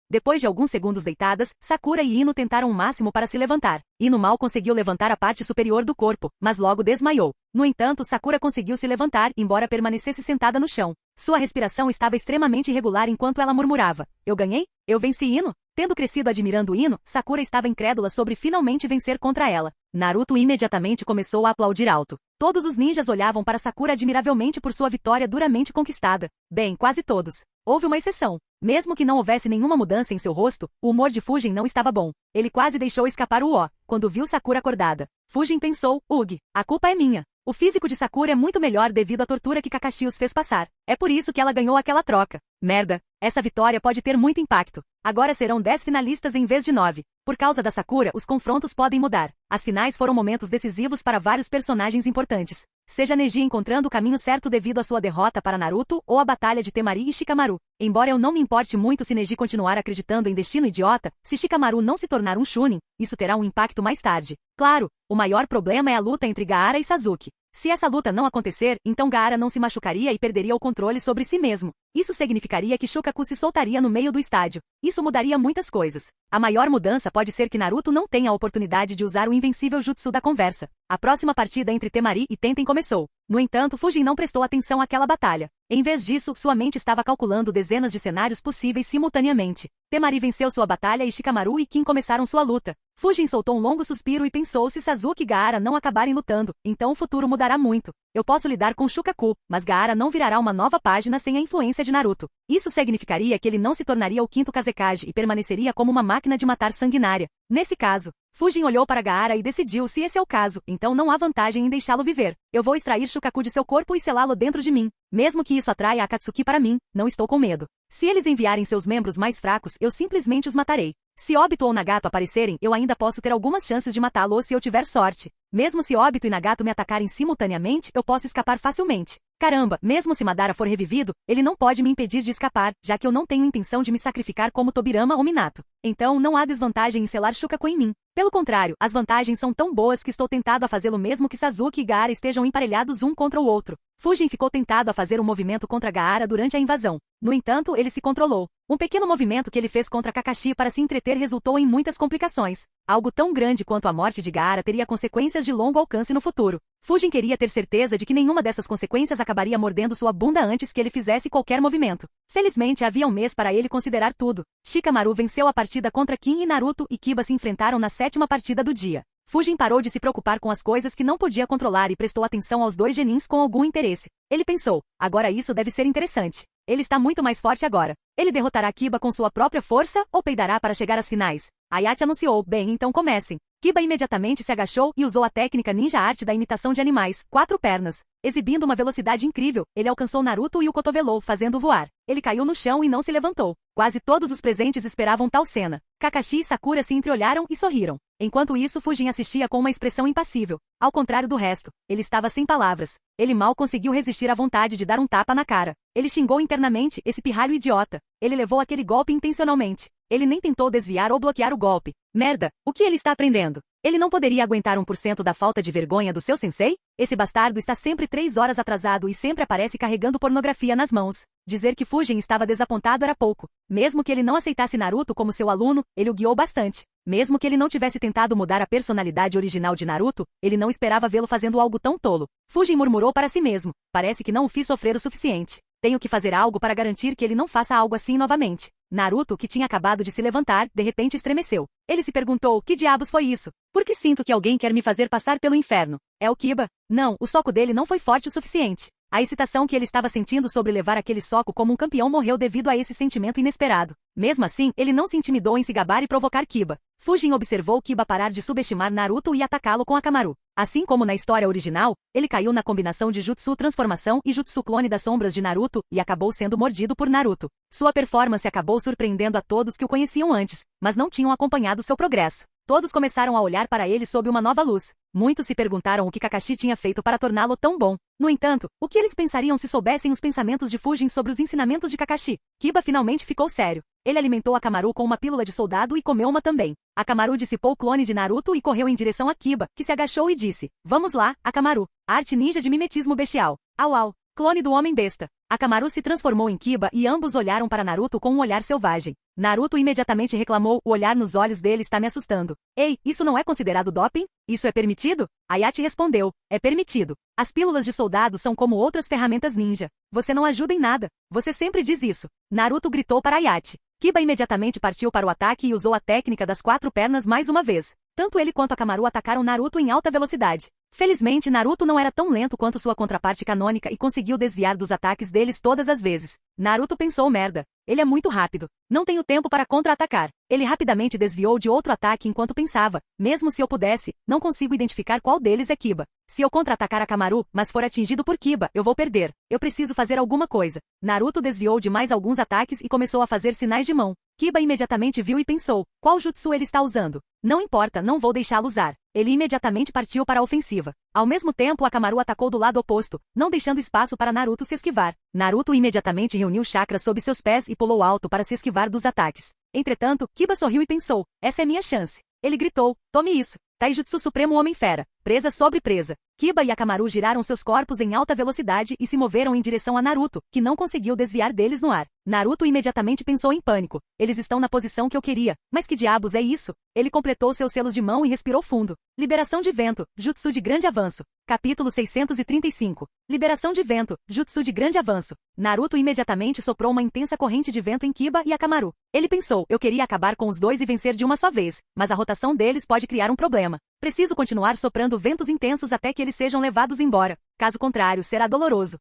Depois de alguns segundos deitadas, Sakura e Ino tentaram o máximo para se levantar. Ino mal conseguiu levantar a parte superior do corpo, mas logo desmaiou. No entanto, Sakura conseguiu se levantar, embora permanecesse sentada no chão. Sua respiração estava extremamente irregular enquanto ela murmurava. Eu ganhei? Eu venci Ino? Tendo crescido admirando Ino, Sakura estava incrédula sobre finalmente vencer contra ela. Naruto imediatamente começou a aplaudir alto. Todos os ninjas olhavam para Sakura admiravelmente por sua vitória duramente conquistada. Bem, quase todos. Houve uma exceção. Mesmo que não houvesse nenhuma mudança em seu rosto, o humor de Fujin não estava bom. Ele quase deixou escapar o ó, quando viu Sakura acordada. Fujin pensou, Ugh, a culpa é minha. O físico de Sakura é muito melhor devido à tortura que Kakashi os fez passar. É por isso que ela ganhou aquela troca. Merda, essa vitória pode ter muito impacto. Agora serão 10 finalistas em vez de 9. Por causa da Sakura, os confrontos podem mudar. As finais foram momentos decisivos para vários personagens importantes. Seja Neji encontrando o caminho certo devido à sua derrota para Naruto ou a batalha de Temari e Shikamaru. Embora eu não me importe muito se Neji continuar acreditando em destino idiota, se Shikamaru não se tornar um Chunin, isso terá um impacto mais tarde. Claro, o maior problema é a luta entre Gaara e Sasuke. Se essa luta não acontecer, então Gaara não se machucaria e perderia o controle sobre si mesmo. Isso significaria que Shukaku se soltaria no meio do estádio. Isso mudaria muitas coisas. A maior mudança pode ser que Naruto não tenha a oportunidade de usar o invencível jutsu da conversa. A próxima partida entre Temari e Tenten começou. No entanto, Fujin não prestou atenção àquela batalha. Em vez disso, sua mente estava calculando dezenas de cenários possíveis simultaneamente. Temari venceu sua batalha e Shikamaru e Kin começaram sua luta. Fujin soltou um longo suspiro e pensou se Sasuke e Gaara não acabarem lutando, então o futuro mudará muito. Eu posso lidar com Shukaku, mas Gaara não virará uma nova página sem a influência de Naruto. Isso significaria que ele não se tornaria o quinto Kazekage e permaneceria como uma máquina de matar sanguinária. Nesse caso, Fujin olhou para Gaara e decidiu se esse é o caso, então não há vantagem em deixá-lo viver. Eu vou extrair Shukaku de seu corpo e selá-lo dentro de mim. Mesmo que isso atraia Akatsuki para mim, não estou com medo. Se eles enviarem seus membros mais fracos, eu simplesmente os matarei. Se Obito ou Nagato aparecerem, eu ainda posso ter algumas chances de matá-lo se eu tiver sorte. Mesmo se Obito e Nagato me atacarem simultaneamente, eu posso escapar facilmente. Caramba, mesmo se Madara for revivido, ele não pode me impedir de escapar, já que eu não tenho intenção de me sacrificar como Tobirama ou Minato. Então não há desvantagem em selar Shukaku em mim. Pelo contrário, as vantagens são tão boas que estou tentado a fazê-lo mesmo que Sasuke e Gaara estejam emparelhados um contra o outro. Fujin ficou tentado a fazer um movimento contra Gaara durante a invasão. No entanto, ele se controlou. Um pequeno movimento que ele fez contra Kakashi para se entreter resultou em muitas complicações. Algo tão grande quanto a morte de Gaara teria consequências de longo alcance no futuro. Fujin queria ter certeza de que nenhuma dessas consequências acabaria mordendo sua bunda antes que ele fizesse qualquer movimento. Felizmente havia um mês para ele considerar tudo. Shikamaru venceu a partida contra Kin e Naruto e Kiba se enfrentaram na 7ª partida do dia. Fujin parou de se preocupar com as coisas que não podia controlar e prestou atenção aos dois genins com algum interesse. Ele pensou, agora isso deve ser interessante. Ele está muito mais forte agora. Ele derrotará Kiba com sua própria força ou peidará para chegar às finais? Hayate anunciou, bem, então comecem. Kiba imediatamente se agachou e usou a técnica ninja arte da imitação de animais, 4 pernas. Exibindo uma velocidade incrível, ele alcançou Naruto e o cotovelou, fazendo voar. Ele caiu no chão e não se levantou. Quase todos os presentes esperavam tal cena. Kakashi e Sakura se entreolharam e sorriram. Enquanto isso, Fujin assistia com uma expressão impassível. Ao contrário do resto, ele estava sem palavras. Ele mal conseguiu resistir à vontade de dar um tapa na cara. Ele xingou internamente, esse pirralho idiota. Ele levou aquele golpe intencionalmente. Ele nem tentou desviar ou bloquear o golpe. Merda, o que ele está aprendendo? Ele não poderia aguentar 1% da falta de vergonha do seu sensei? Esse bastardo está sempre 3 horas atrasado e sempre aparece carregando pornografia nas mãos. Dizer que Fujin estava desapontado era pouco. Mesmo que ele não aceitasse Naruto como seu aluno, ele o guiou bastante. Mesmo que ele não tivesse tentado mudar a personalidade original de Naruto, ele não esperava vê-lo fazendo algo tão tolo. Fujin murmurou para si mesmo. Parece que não o fiz sofrer o suficiente. Tenho que fazer algo para garantir que ele não faça algo assim novamente. Naruto, que tinha acabado de se levantar, de repente estremeceu. Ele se perguntou, que diabos foi isso? Por que sinto que alguém quer me fazer passar pelo inferno? É o Kiba? Não, o soco dele não foi forte o suficiente. A excitação que ele estava sentindo sobre levar aquele soco como um campeão morreu devido a esse sentimento inesperado. Mesmo assim, ele não se intimidou em se gabar e provocar Kiba. Fujin observou Kiba parar de subestimar Naruto e atacá-lo com Akamaru. Assim como na história original, ele caiu na combinação de Jutsu Transformação e Jutsu Clone das Sombras de Naruto e acabou sendo mordido por Naruto. Sua performance acabou surpreendendo a todos que o conheciam antes, mas não tinham acompanhado seu progresso. Todos começaram a olhar para ele sob uma nova luz. Muitos se perguntaram o que Kakashi tinha feito para torná-lo tão bom. No entanto, o que eles pensariam se soubessem os pensamentos de Fujin sobre os ensinamentos de Kakashi? Kiba finalmente ficou sério. Ele alimentou Akamaru com uma pílula de soldado e comeu uma também. Akamaru dissipou o clone de Naruto e correu em direção a Kiba, que se agachou e disse: "Vamos lá, Akamaru. Arte ninja de mimetismo bestial. Au au. Clone do homem besta." Akamaru se transformou em Kiba e ambos olharam para Naruto com um olhar selvagem. Naruto imediatamente reclamou, o olhar nos olhos dele está me assustando. Ei, isso não é considerado doping? Isso é permitido? Hayate respondeu, é permitido. As pílulas de soldado são como outras ferramentas ninja. Você não ajuda em nada. Você sempre diz isso. Naruto gritou para Hayate. Kiba imediatamente partiu para o ataque e usou a técnica das 4 pernas mais uma vez. Tanto ele quanto Akamaru atacaram Naruto em alta velocidade. Felizmente, Naruto não era tão lento quanto sua contraparte canônica e conseguiu desviar dos ataques deles todas as vezes. Naruto pensou merda. Ele é muito rápido. Não tenho tempo para contra-atacar. Ele rapidamente desviou de outro ataque enquanto pensava. Mesmo se eu pudesse, não consigo identificar qual deles é Kiba. Se eu contra-atacar Akamaru, mas for atingido por Kiba, eu vou perder. Eu preciso fazer alguma coisa. Naruto desviou de mais alguns ataques e começou a fazer sinais de mão. Kiba imediatamente viu e pensou, qual jutsu ele está usando? Não importa, não vou deixá-lo usar. Ele imediatamente partiu para a ofensiva. Ao mesmo tempo, Akamaru atacou do lado oposto, não deixando espaço para Naruto se esquivar. Naruto imediatamente reuniu chakra sob seus pés e pulou alto para se esquivar dos ataques. Entretanto, Kiba sorriu e pensou, essa é minha chance. Ele gritou, tome isso. Taijutsu Supremo Homem-Fera. Presa sobre presa. Kiba e Akamaru giraram seus corpos em alta velocidade e se moveram em direção a Naruto, que não conseguiu desviar deles no ar. Naruto imediatamente pensou em pânico. Eles estão na posição que eu queria. Mas que diabos é isso? Ele completou seus selos de mão e respirou fundo. Liberação de vento. Jutsu de grande avanço. Capítulo 635. Liberação de vento. Jutsu de grande avanço. Naruto imediatamente soprou uma intensa corrente de vento em Kiba e Akamaru. Ele pensou, eu queria acabar com os dois e vencer de uma só vez, mas a rotação deles pode criar um problema. Preciso continuar soprando ventos intensos até que eles sejam levados embora. Caso contrário, será doloroso.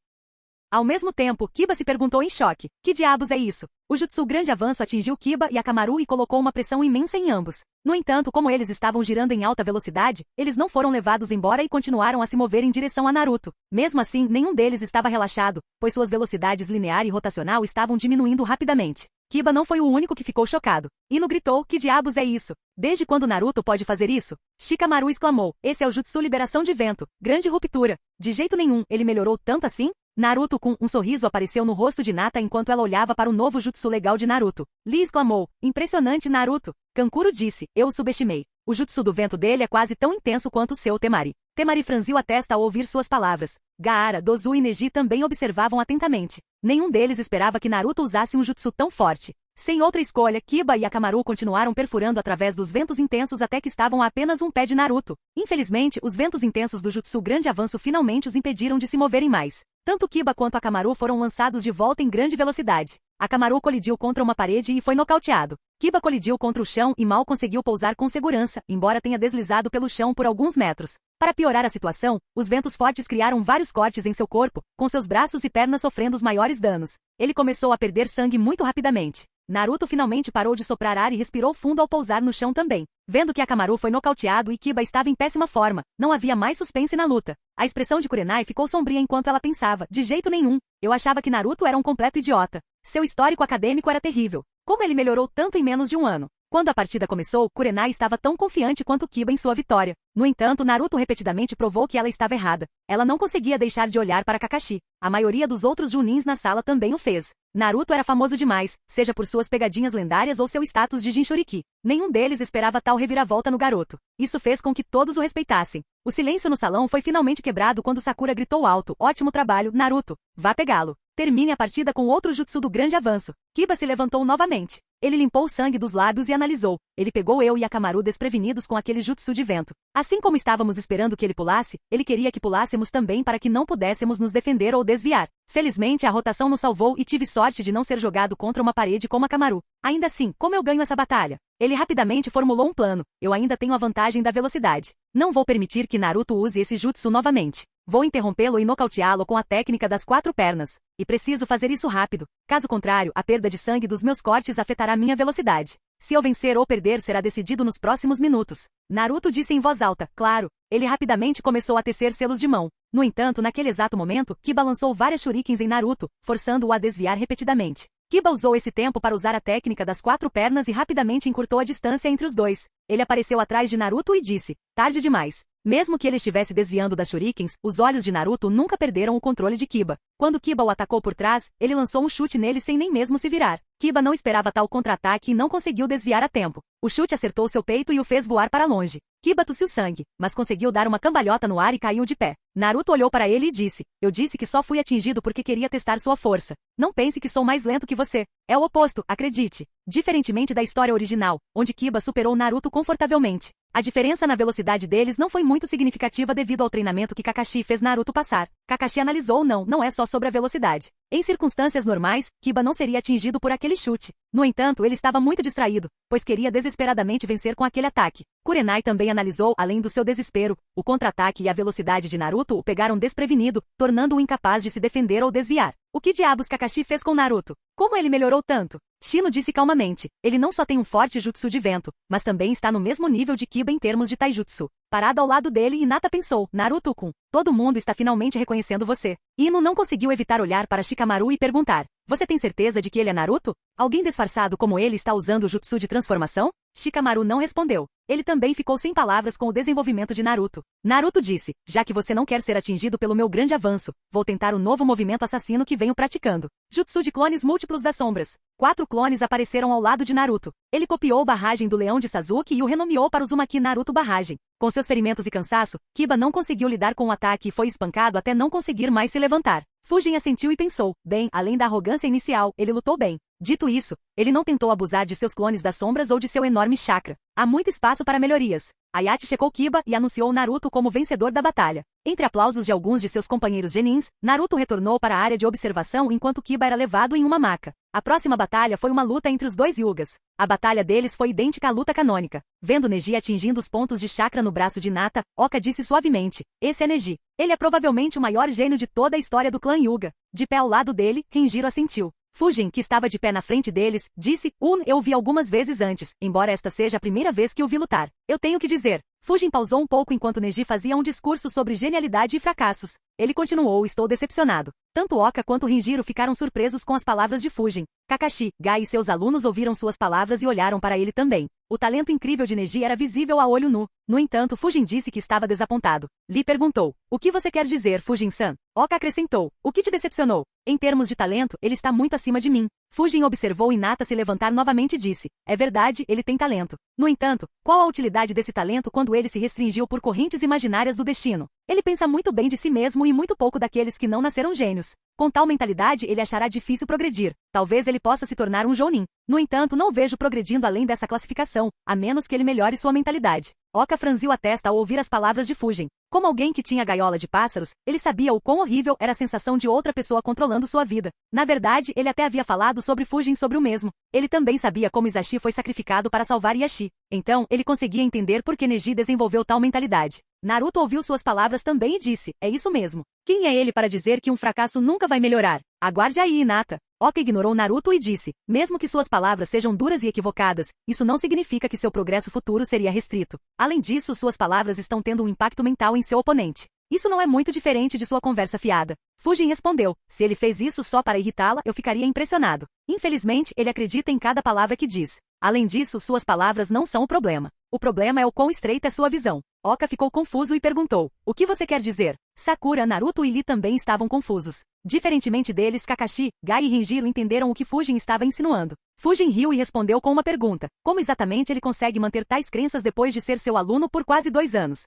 Ao mesmo tempo, Kiba se perguntou em choque. Que diabos é isso? O Jutsu Grande Avanço atingiu Kiba e Akamaru e colocou uma pressão imensa em ambos. No entanto, como eles estavam girando em alta velocidade, eles não foram levados embora e continuaram a se mover em direção a Naruto. Mesmo assim, nenhum deles estava relaxado, pois suas velocidades linear e rotacional estavam diminuindo rapidamente. Kiba não foi o único que ficou chocado. Ino gritou, que diabos é isso? Desde quando Naruto pode fazer isso? Shikamaru exclamou, esse é o Jutsu Liberação de Vento. Grande ruptura. De jeito nenhum, ele melhorou tanto assim? Naruto com um sorriso apareceu no rosto de Nata enquanto ela olhava para o novo jutsu legal de Naruto. Lee exclamou, impressionante Naruto. Kankuro disse, eu o subestimei. O jutsu do vento dele é quase tão intenso quanto o seu Temari. Temari franziu a testa ao ouvir suas palavras. Gaara, Dozu e Neji também observavam atentamente. Nenhum deles esperava que Naruto usasse um jutsu tão forte. Sem outra escolha, Kiba e Akamaru continuaram perfurando através dos ventos intensos até que estavam a apenas um pé de Naruto. Infelizmente, os ventos intensos do Jutsu Grande Avanço finalmente os impediram de se moverem mais. Tanto Kiba quanto Akamaru foram lançados de volta em grande velocidade. Akamaru colidiu contra uma parede e foi nocauteado. Kiba colidiu contra o chão e mal conseguiu pousar com segurança, embora tenha deslizado pelo chão por alguns metros. Para piorar a situação, os ventos fortes criaram vários cortes em seu corpo, com seus braços e pernas sofrendo os maiores danos. Ele começou a perder sangue muito rapidamente. Naruto finalmente parou de soprar ar e respirou fundo ao pousar no chão também. Vendo que Akamaru foi nocauteado e Kiba estava em péssima forma, não havia mais suspense na luta. A expressão de Kurenai ficou sombria enquanto ela pensava, de jeito nenhum. Eu achava que Naruto era um completo idiota. Seu histórico acadêmico era terrível. Como ele melhorou tanto em menos de um ano? Quando a partida começou, Kurenai estava tão confiante quanto Kiba em sua vitória. No entanto, Naruto repetidamente provou que ela estava errada. Ela não conseguia deixar de olhar para Kakashi. A maioria dos outros Junins na sala também o fez. Naruto era famoso demais, seja por suas pegadinhas lendárias ou seu status de Jinchuriki. Nenhum deles esperava tal reviravolta no garoto. Isso fez com que todos o respeitassem. O silêncio no salão foi finalmente quebrado quando Sakura gritou alto: "Ótimo trabalho, Naruto! Vá pegá-lo! Termine a partida com outro jutsu do grande avanço." Kiba se levantou novamente. Ele limpou o sangue dos lábios e analisou. Ele pegou eu e Akamaru desprevenidos com aquele jutsu de vento. Assim como estávamos esperando que ele pulasse, ele queria que pulássemos também para que não pudéssemos nos defender ou desviar. Felizmente a rotação nos salvou e tive sorte de não ser jogado contra uma parede como Akamaru. Ainda assim, como eu ganho essa batalha? Ele rapidamente formulou um plano. Eu ainda tenho a vantagem da velocidade. Não vou permitir que Naruto use esse jutsu novamente. Vou interrompê-lo e nocauteá-lo com a técnica das 4 pernas. E preciso fazer isso rápido. Caso contrário, a perda de sangue dos meus cortes afetará minha velocidade. Se eu vencer ou perder será decidido nos próximos minutos. Naruto disse em voz alta, claro. Ele rapidamente começou a tecer selos de mão. No entanto, naquele exato momento, Kiba lançou várias shurikens em Naruto, forçando-o a desviar repetidamente. Kiba usou esse tempo para usar a técnica das 4 pernas e rapidamente encurtou a distância entre os dois. Ele apareceu atrás de Naruto e disse, tarde demais. Mesmo que ele estivesse desviando das shurikens, os olhos de Naruto nunca perderam o controle de Kiba. Quando Kiba o atacou por trás, ele lançou um chute nele sem nem mesmo se virar. Kiba não esperava tal contra-ataque e não conseguiu desviar a tempo. O chute acertou seu peito e o fez voar para longe. Kiba tossiu sangue, mas conseguiu dar uma cambalhota no ar e caiu de pé. Naruto olhou para ele e disse, eu disse que só fui atingido porque queria testar sua força. Não pense que sou mais lento que você. É o oposto, acredite. Diferentemente da história original, onde Kiba superou Naruto confortavelmente. A diferença na velocidade deles não foi muito significativa devido ao treinamento que Kakashi fez Naruto passar. Kakashi analisou não é só sobre a velocidade. Em circunstâncias normais, Kiba não seria atingido por aquele chute. No entanto, ele estava muito distraído, pois queria desesperadamente vencer com aquele ataque. Kurenai também analisou, além do seu desespero, o contra-ataque e a velocidade de Naruto o pegaram desprevenido, tornando-o incapaz de se defender ou desviar. O que diabos Kakashi fez com Naruto? Como ele melhorou tanto? Shino disse calmamente, ele não só tem um forte jutsu de vento, mas também está no mesmo nível de Kiba em termos de taijutsu. Parado ao lado dele, Hinata pensou, Naruto-kun, todo mundo está finalmente reconhecendo você. Ino não conseguiu evitar olhar para Shikamaru e perguntar, você tem certeza de que ele é Naruto? Alguém disfarçado como ele está usando o jutsu de transformação? Shikamaru não respondeu. Ele também ficou sem palavras com o desenvolvimento de Naruto. Naruto disse, já que você não quer ser atingido pelo meu grande avanço, vou tentar o novo movimento assassino que venho praticando. Jutsu de clones múltiplos das sombras. 4 clones apareceram ao lado de Naruto. Ele copiou a barragem do leão de Sasuke e o renomeou para Uzumaki Naruto Barragem. Com seus ferimentos e cansaço, Kiba não conseguiu lidar com o ataque e foi espancado até não conseguir mais se levantar. Fujin assentiu e pensou, bem, além da arrogância inicial, ele lutou bem. Dito isso, ele não tentou abusar de seus clones das sombras ou de seu enorme chakra. Há muito espaço para melhorias. Ayachi checou Kiba e anunciou Naruto como vencedor da batalha. Entre aplausos de alguns de seus companheiros genins, Naruto retornou para a área de observação enquanto Kiba era levado em uma maca. A próxima batalha foi uma luta entre os dois Hyugas. A batalha deles foi idêntica à luta canônica. Vendo Neji atingindo os pontos de chakra no braço de Hinata, Oka disse suavemente, esse é Neji. Ele é provavelmente o maior gênio de toda a história do clã Hyuga. De pé ao lado dele, Kenjiro assentiu. Fujin, que estava de pé na frente deles, disse, eu o vi algumas vezes antes, embora esta seja a primeira vez que o vi lutar. Eu tenho que dizer. Fujin pausou um pouco enquanto Neji fazia um discurso sobre genialidade e fracassos. Ele continuou, estou decepcionado. Tanto Oka quanto Renjiro ficaram surpresos com as palavras de Fujin. Kakashi, Gai e seus alunos ouviram suas palavras e olharam para ele também. O talento incrível de Neji era visível a olho nu. No entanto, Fujin disse que estava desapontado. Lee perguntou, o que você quer dizer, Fujin-san? Oka acrescentou, o que te decepcionou? Em termos de talento, ele está muito acima de mim. Fujin observou Hinata se levantar novamente e disse, é verdade, ele tem talento. No entanto, qual a utilidade desse talento quando ele se restringiu por correntes imaginárias do destino? Ele pensa muito bem de si mesmo e muito pouco daqueles que não nasceram gênios. Com tal mentalidade, ele achará difícil progredir. Talvez ele possa se tornar um Jounin. No entanto, não o vejo progredindo além dessa classificação, a menos que ele melhore sua mentalidade. Oka franziu a testa ao ouvir as palavras de Fujin. Como alguém que tinha gaiola de pássaros, ele sabia o quão horrível era a sensação de outra pessoa controlando sua vida. Na verdade, ele até havia falado sobre Fujin sobre o mesmo. Ele também sabia como Isashi foi sacrificado para salvar Yashi. Então, ele conseguia entender por que Neji desenvolveu tal mentalidade. Naruto ouviu suas palavras também e disse, é isso mesmo. Quem é ele para dizer que um fracasso nunca vai melhorar? Aguarde aí, Hinata. Oka ignorou Naruto e disse, mesmo que suas palavras sejam duras e equivocadas, isso não significa que seu progresso futuro seria restrito. Além disso, suas palavras estão tendo um impacto mental em seu oponente. Isso não é muito diferente de sua conversa fiada. Fujin respondeu, se ele fez isso só para irritá-la, eu ficaria impressionado. Infelizmente, ele acredita em cada palavra que diz. Além disso, suas palavras não são o problema. O problema é o quão estreita é sua visão. Oka ficou confuso e perguntou, o que você quer dizer? Sakura, Naruto e Lee também estavam confusos. Diferentemente deles, Kakashi, Gai e Renjiro entenderam o que Fujin estava insinuando. Fujin riu e respondeu com uma pergunta. Como exatamente ele consegue manter tais crenças depois de ser seu aluno por quase 2 anos?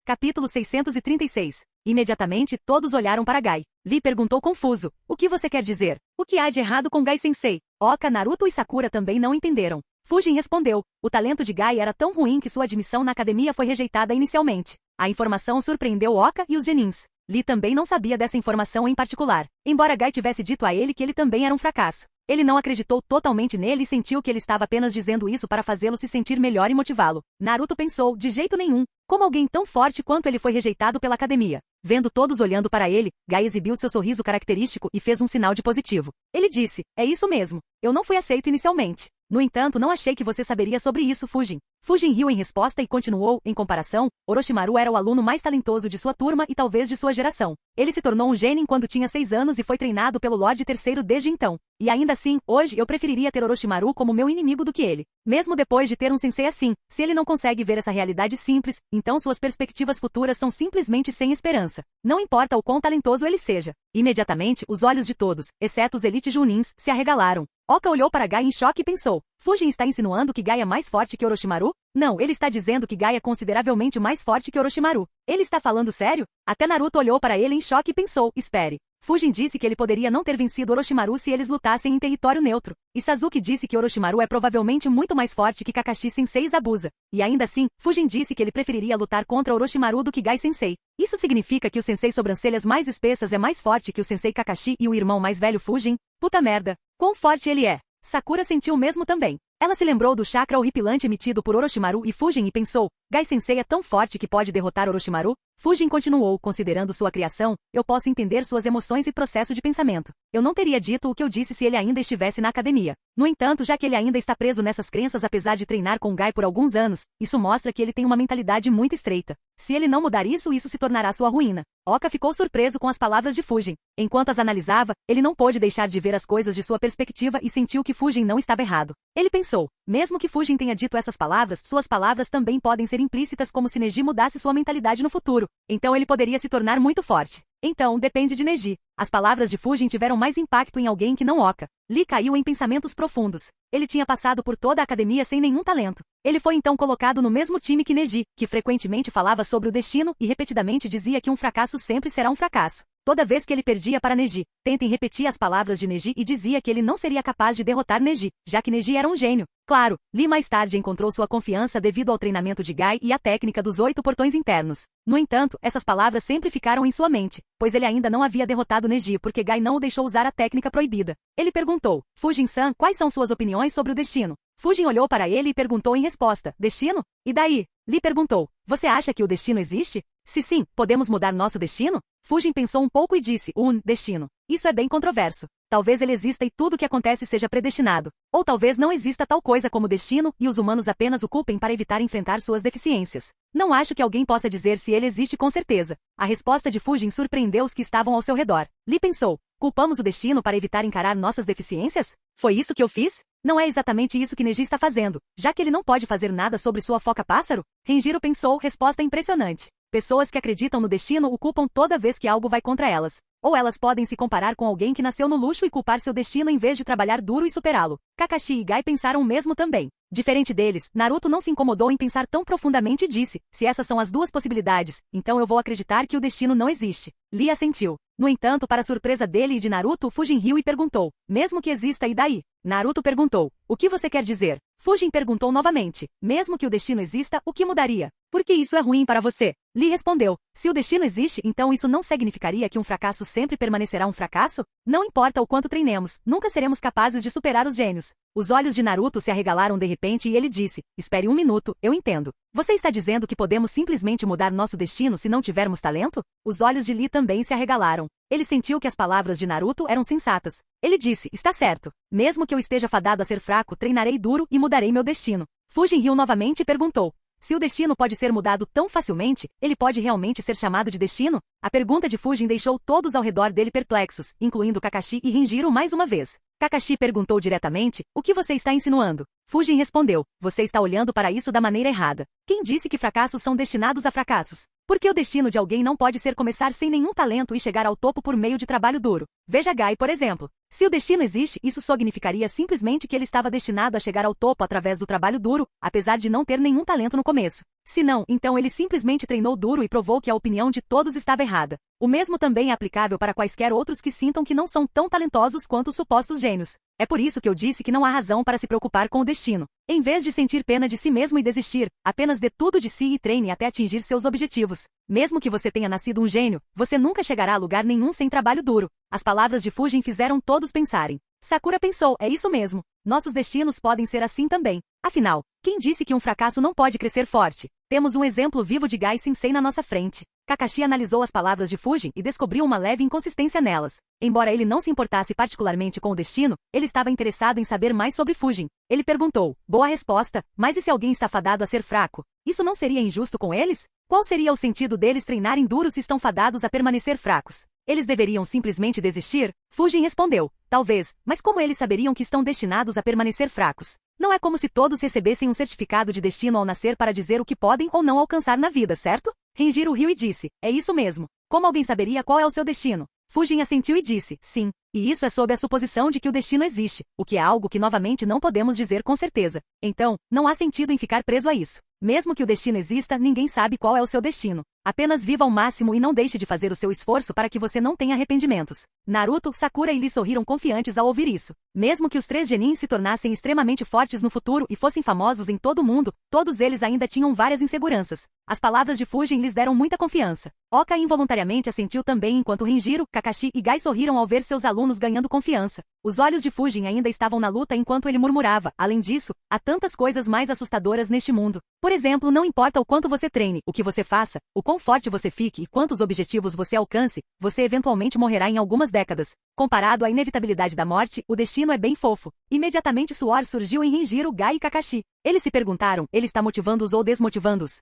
Capítulo 636. Imediatamente, todos olharam para Gai. Lee perguntou confuso, o que você quer dizer? O que há de errado com Gai-sensei? Oka, Naruto e Sakura também não entenderam. Fujin respondeu, o talento de Gai era tão ruim que sua admissão na academia foi rejeitada inicialmente. A informação surpreendeu Oka e os genins. Lee também não sabia dessa informação em particular, embora Gai tivesse dito a ele que ele também era um fracasso. Ele não acreditou totalmente nele e sentiu que ele estava apenas dizendo isso para fazê-lo se sentir melhor e motivá-lo. Naruto pensou, de jeito nenhum, como alguém tão forte quanto ele foi rejeitado pela academia. Vendo todos olhando para ele, Gai exibiu seu sorriso característico e fez um sinal de positivo. Ele disse, é isso mesmo, eu não fui aceito inicialmente. No entanto, não achei que você saberia sobre isso, Fujin. Fujin riu em resposta e continuou, em comparação, Orochimaru era o aluno mais talentoso de sua turma e talvez de sua geração. Ele se tornou um genin quando tinha 6 anos e foi treinado pelo Lorde Terceiro desde então. E ainda assim, hoje eu preferiria ter Orochimaru como meu inimigo do que ele. Mesmo depois de ter um sensei assim, se ele não consegue ver essa realidade simples, então suas perspectivas futuras são simplesmente sem esperança. Não importa o quão talentoso ele seja. Imediatamente, os olhos de todos, exceto os Elite Junins, se arregalaram. Oka olhou para Gai em choque e pensou, Fujin está insinuando que Gai é mais forte que Orochimaru? Não, ele está dizendo que Gai é consideravelmente mais forte que Orochimaru. Ele está falando sério? Até Naruto olhou para ele em choque e pensou, espere. Fujin disse que ele poderia não ter vencido Orochimaru se eles lutassem em território neutro. E Sasuke disse que Orochimaru é provavelmente muito mais forte que Kakashi-sensei e Zabuza. E ainda assim, Fujin disse que ele preferiria lutar contra Orochimaru do que Gai-sensei. Isso significa que o sensei sobrancelhas mais espessas é mais forte que o sensei Kakashi e o irmão mais velho Fujin? Puta merda. Quão forte ele é? Sakura sentiu o mesmo também. Ela se lembrou do chakra horripilante emitido por Orochimaru e Fujin e pensou, Gai-sensei é tão forte que pode derrotar Orochimaru? Fujin continuou, considerando sua criação, eu posso entender suas emoções e processo de pensamento. Eu não teria dito o que eu disse se ele ainda estivesse na academia. No entanto, já que ele ainda está preso nessas crenças apesar de treinar com Gai por alguns anos, isso mostra que ele tem uma mentalidade muito estreita. Se ele não mudar isso, isso se tornará sua ruína. Oka ficou surpreso com as palavras de Fujin. Enquanto as analisava, ele não pôde deixar de ver as coisas de sua perspectiva e sentiu que Fujin não estava errado. Ele pensou, mesmo que Fujin tenha dito essas palavras, suas palavras também podem ser implícitas como se Neji mudasse sua mentalidade no futuro. Então ele poderia se tornar muito forte. Então, depende de Neji. As palavras de Fujin tiveram mais impacto em alguém que não Oka. Lee caiu em pensamentos profundos. Ele tinha passado por toda a academia sem nenhum talento. Ele foi então colocado no mesmo time que Neji, que frequentemente falava sobre o destino e repetidamente dizia que um fracasso sempre será um fracasso. Toda vez que ele perdia para Neji, Tenten repetia as palavras de Neji e dizia que ele não seria capaz de derrotar Neji, já que Neji era um gênio. Claro, Lee mais tarde encontrou sua confiança devido ao treinamento de Gai e à técnica dos 8 portões internos. No entanto, essas palavras sempre ficaram em sua mente, pois ele ainda não havia derrotado Neji porque Gai não o deixou usar a técnica proibida. Ele perguntou, Fujin-san, quais são suas opiniões sobre o destino? Fujin olhou para ele e perguntou em resposta, destino? E daí? Lee perguntou, você acha que o destino existe? Se sim, podemos mudar nosso destino? Fujin pensou um pouco e disse, destino. Isso é bem controverso. Talvez ele exista e tudo o que acontece seja predestinado. Ou talvez não exista tal coisa como destino e os humanos apenas o culpem para evitar enfrentar suas deficiências. Não acho que alguém possa dizer se ele existe com certeza. A resposta de Fujin surpreendeu os que estavam ao seu redor. Lee pensou, culpamos o destino para evitar encarar nossas deficiências? Foi isso que eu fiz? Não é exatamente isso que Neji está fazendo, já que ele não pode fazer nada sobre sua foca-pássaro? Renjiro pensou, resposta impressionante. Pessoas que acreditam no destino o culpam toda vez que algo vai contra elas. Ou elas podem se comparar com alguém que nasceu no luxo e culpar seu destino em vez de trabalhar duro e superá-lo. Kakashi e Gai pensaram o mesmo também. Diferente deles, Naruto não se incomodou em pensar tão profundamente e disse, se essas são as duas possibilidades, então eu vou acreditar que o destino não existe. Lee assentiu. No entanto, para surpresa dele e de Naruto, Fujin riu e perguntou, mesmo que exista e daí? Naruto perguntou, o que você quer dizer? Fujin perguntou novamente, mesmo que o destino exista, o que mudaria? Por que isso é ruim para você? Lee respondeu, se o destino existe, então isso não significaria que um fracasso sempre permanecerá um fracasso? Não importa o quanto treinemos, nunca seremos capazes de superar os gênios. Os olhos de Naruto se arregalaram de repente e ele disse, espere um minuto, eu entendo. Você está dizendo que podemos simplesmente mudar nosso destino se não tivermos talento? Os olhos de Lee também se arregalaram. Ele sentiu que as palavras de Naruto eram sensatas. Ele disse, está certo. Mesmo que eu esteja fadado a ser fraco, treinarei duro e mudarei meu destino. Fujin riu novamente e perguntou, se o destino pode ser mudado tão facilmente, ele pode realmente ser chamado de destino? A pergunta de Fujin deixou todos ao redor dele perplexos, incluindo Kakashi e Renjiro mais uma vez. Kakashi perguntou diretamente, o que você está insinuando? Fujin respondeu, você está olhando para isso da maneira errada. Quem disse que fracassos são destinados a fracassos? Porque o destino de alguém não pode ser começar sem nenhum talento e chegar ao topo por meio de trabalho duro. Veja Guy, por exemplo. Se o destino existe, isso significaria simplesmente que ele estava destinado a chegar ao topo através do trabalho duro, apesar de não ter nenhum talento no começo. Se não, então ele simplesmente treinou duro e provou que a opinião de todos estava errada. O mesmo também é aplicável para quaisquer outros que sintam que não são tão talentosos quanto os supostos gênios. É por isso que eu disse que não há razão para se preocupar com o destino. Em vez de sentir pena de si mesmo e desistir, apenas dê tudo de si e treine até atingir seus objetivos. Mesmo que você tenha nascido um gênio, você nunca chegará a lugar nenhum sem trabalho duro. As palavras de Fujin fizeram todos pensarem. Sakura pensou, é isso mesmo. Nossos destinos podem ser assim também. Afinal, quem disse que um fracasso não pode crescer forte? Temos um exemplo vivo de Gai Sensei na nossa frente. Kakashi analisou as palavras de Fujin e descobriu uma leve inconsistência nelas. Embora ele não se importasse particularmente com o destino, ele estava interessado em saber mais sobre Fujin. Ele perguntou, boa resposta, mas e se alguém está fadado a ser fraco? Isso não seria injusto com eles? Qual seria o sentido deles treinarem duro se estão fadados a permanecer fracos? Eles deveriam simplesmente desistir? Fujin respondeu, talvez, mas como eles saberiam que estão destinados a permanecer fracos? Não é como se todos recebessem um certificado de destino ao nascer para dizer o que podem ou não alcançar na vida, certo? Renjiro riu e disse, é isso mesmo. Como alguém saberia qual é o seu destino? Fujin assentiu e disse, sim. E isso é sob a suposição de que o destino existe, o que é algo que novamente não podemos dizer com certeza. Então, não há sentido em ficar preso a isso. Mesmo que o destino exista, ninguém sabe qual é o seu destino. Apenas viva ao máximo e não deixe de fazer o seu esforço para que você não tenha arrependimentos. Naruto, Sakura e Lee sorriram confiantes ao ouvir isso. Mesmo que os três genins se tornassem extremamente fortes no futuro e fossem famosos em todo o mundo, todos eles ainda tinham várias inseguranças. As palavras de Fujin lhes deram muita confiança. Oka involuntariamente assentiu também enquanto Renjiro, Kakashi e Gai sorriram ao ver seus alunos ganhando confiança. Os olhos de Fujin ainda estavam na luta enquanto ele murmurava, além disso, há tantas coisas mais assustadoras neste mundo. Por exemplo, não importa o quanto você treine, o que você faça, o quão forte você fique e quantos objetivos você alcance, você eventualmente morrerá em algumas décadas. Comparado à inevitabilidade da morte, o destino é bem fofo. Imediatamente suor surgiu em Renjiro, Gai e Kakashi. Eles se perguntaram, ele está motivando-os ou desmotivando-os?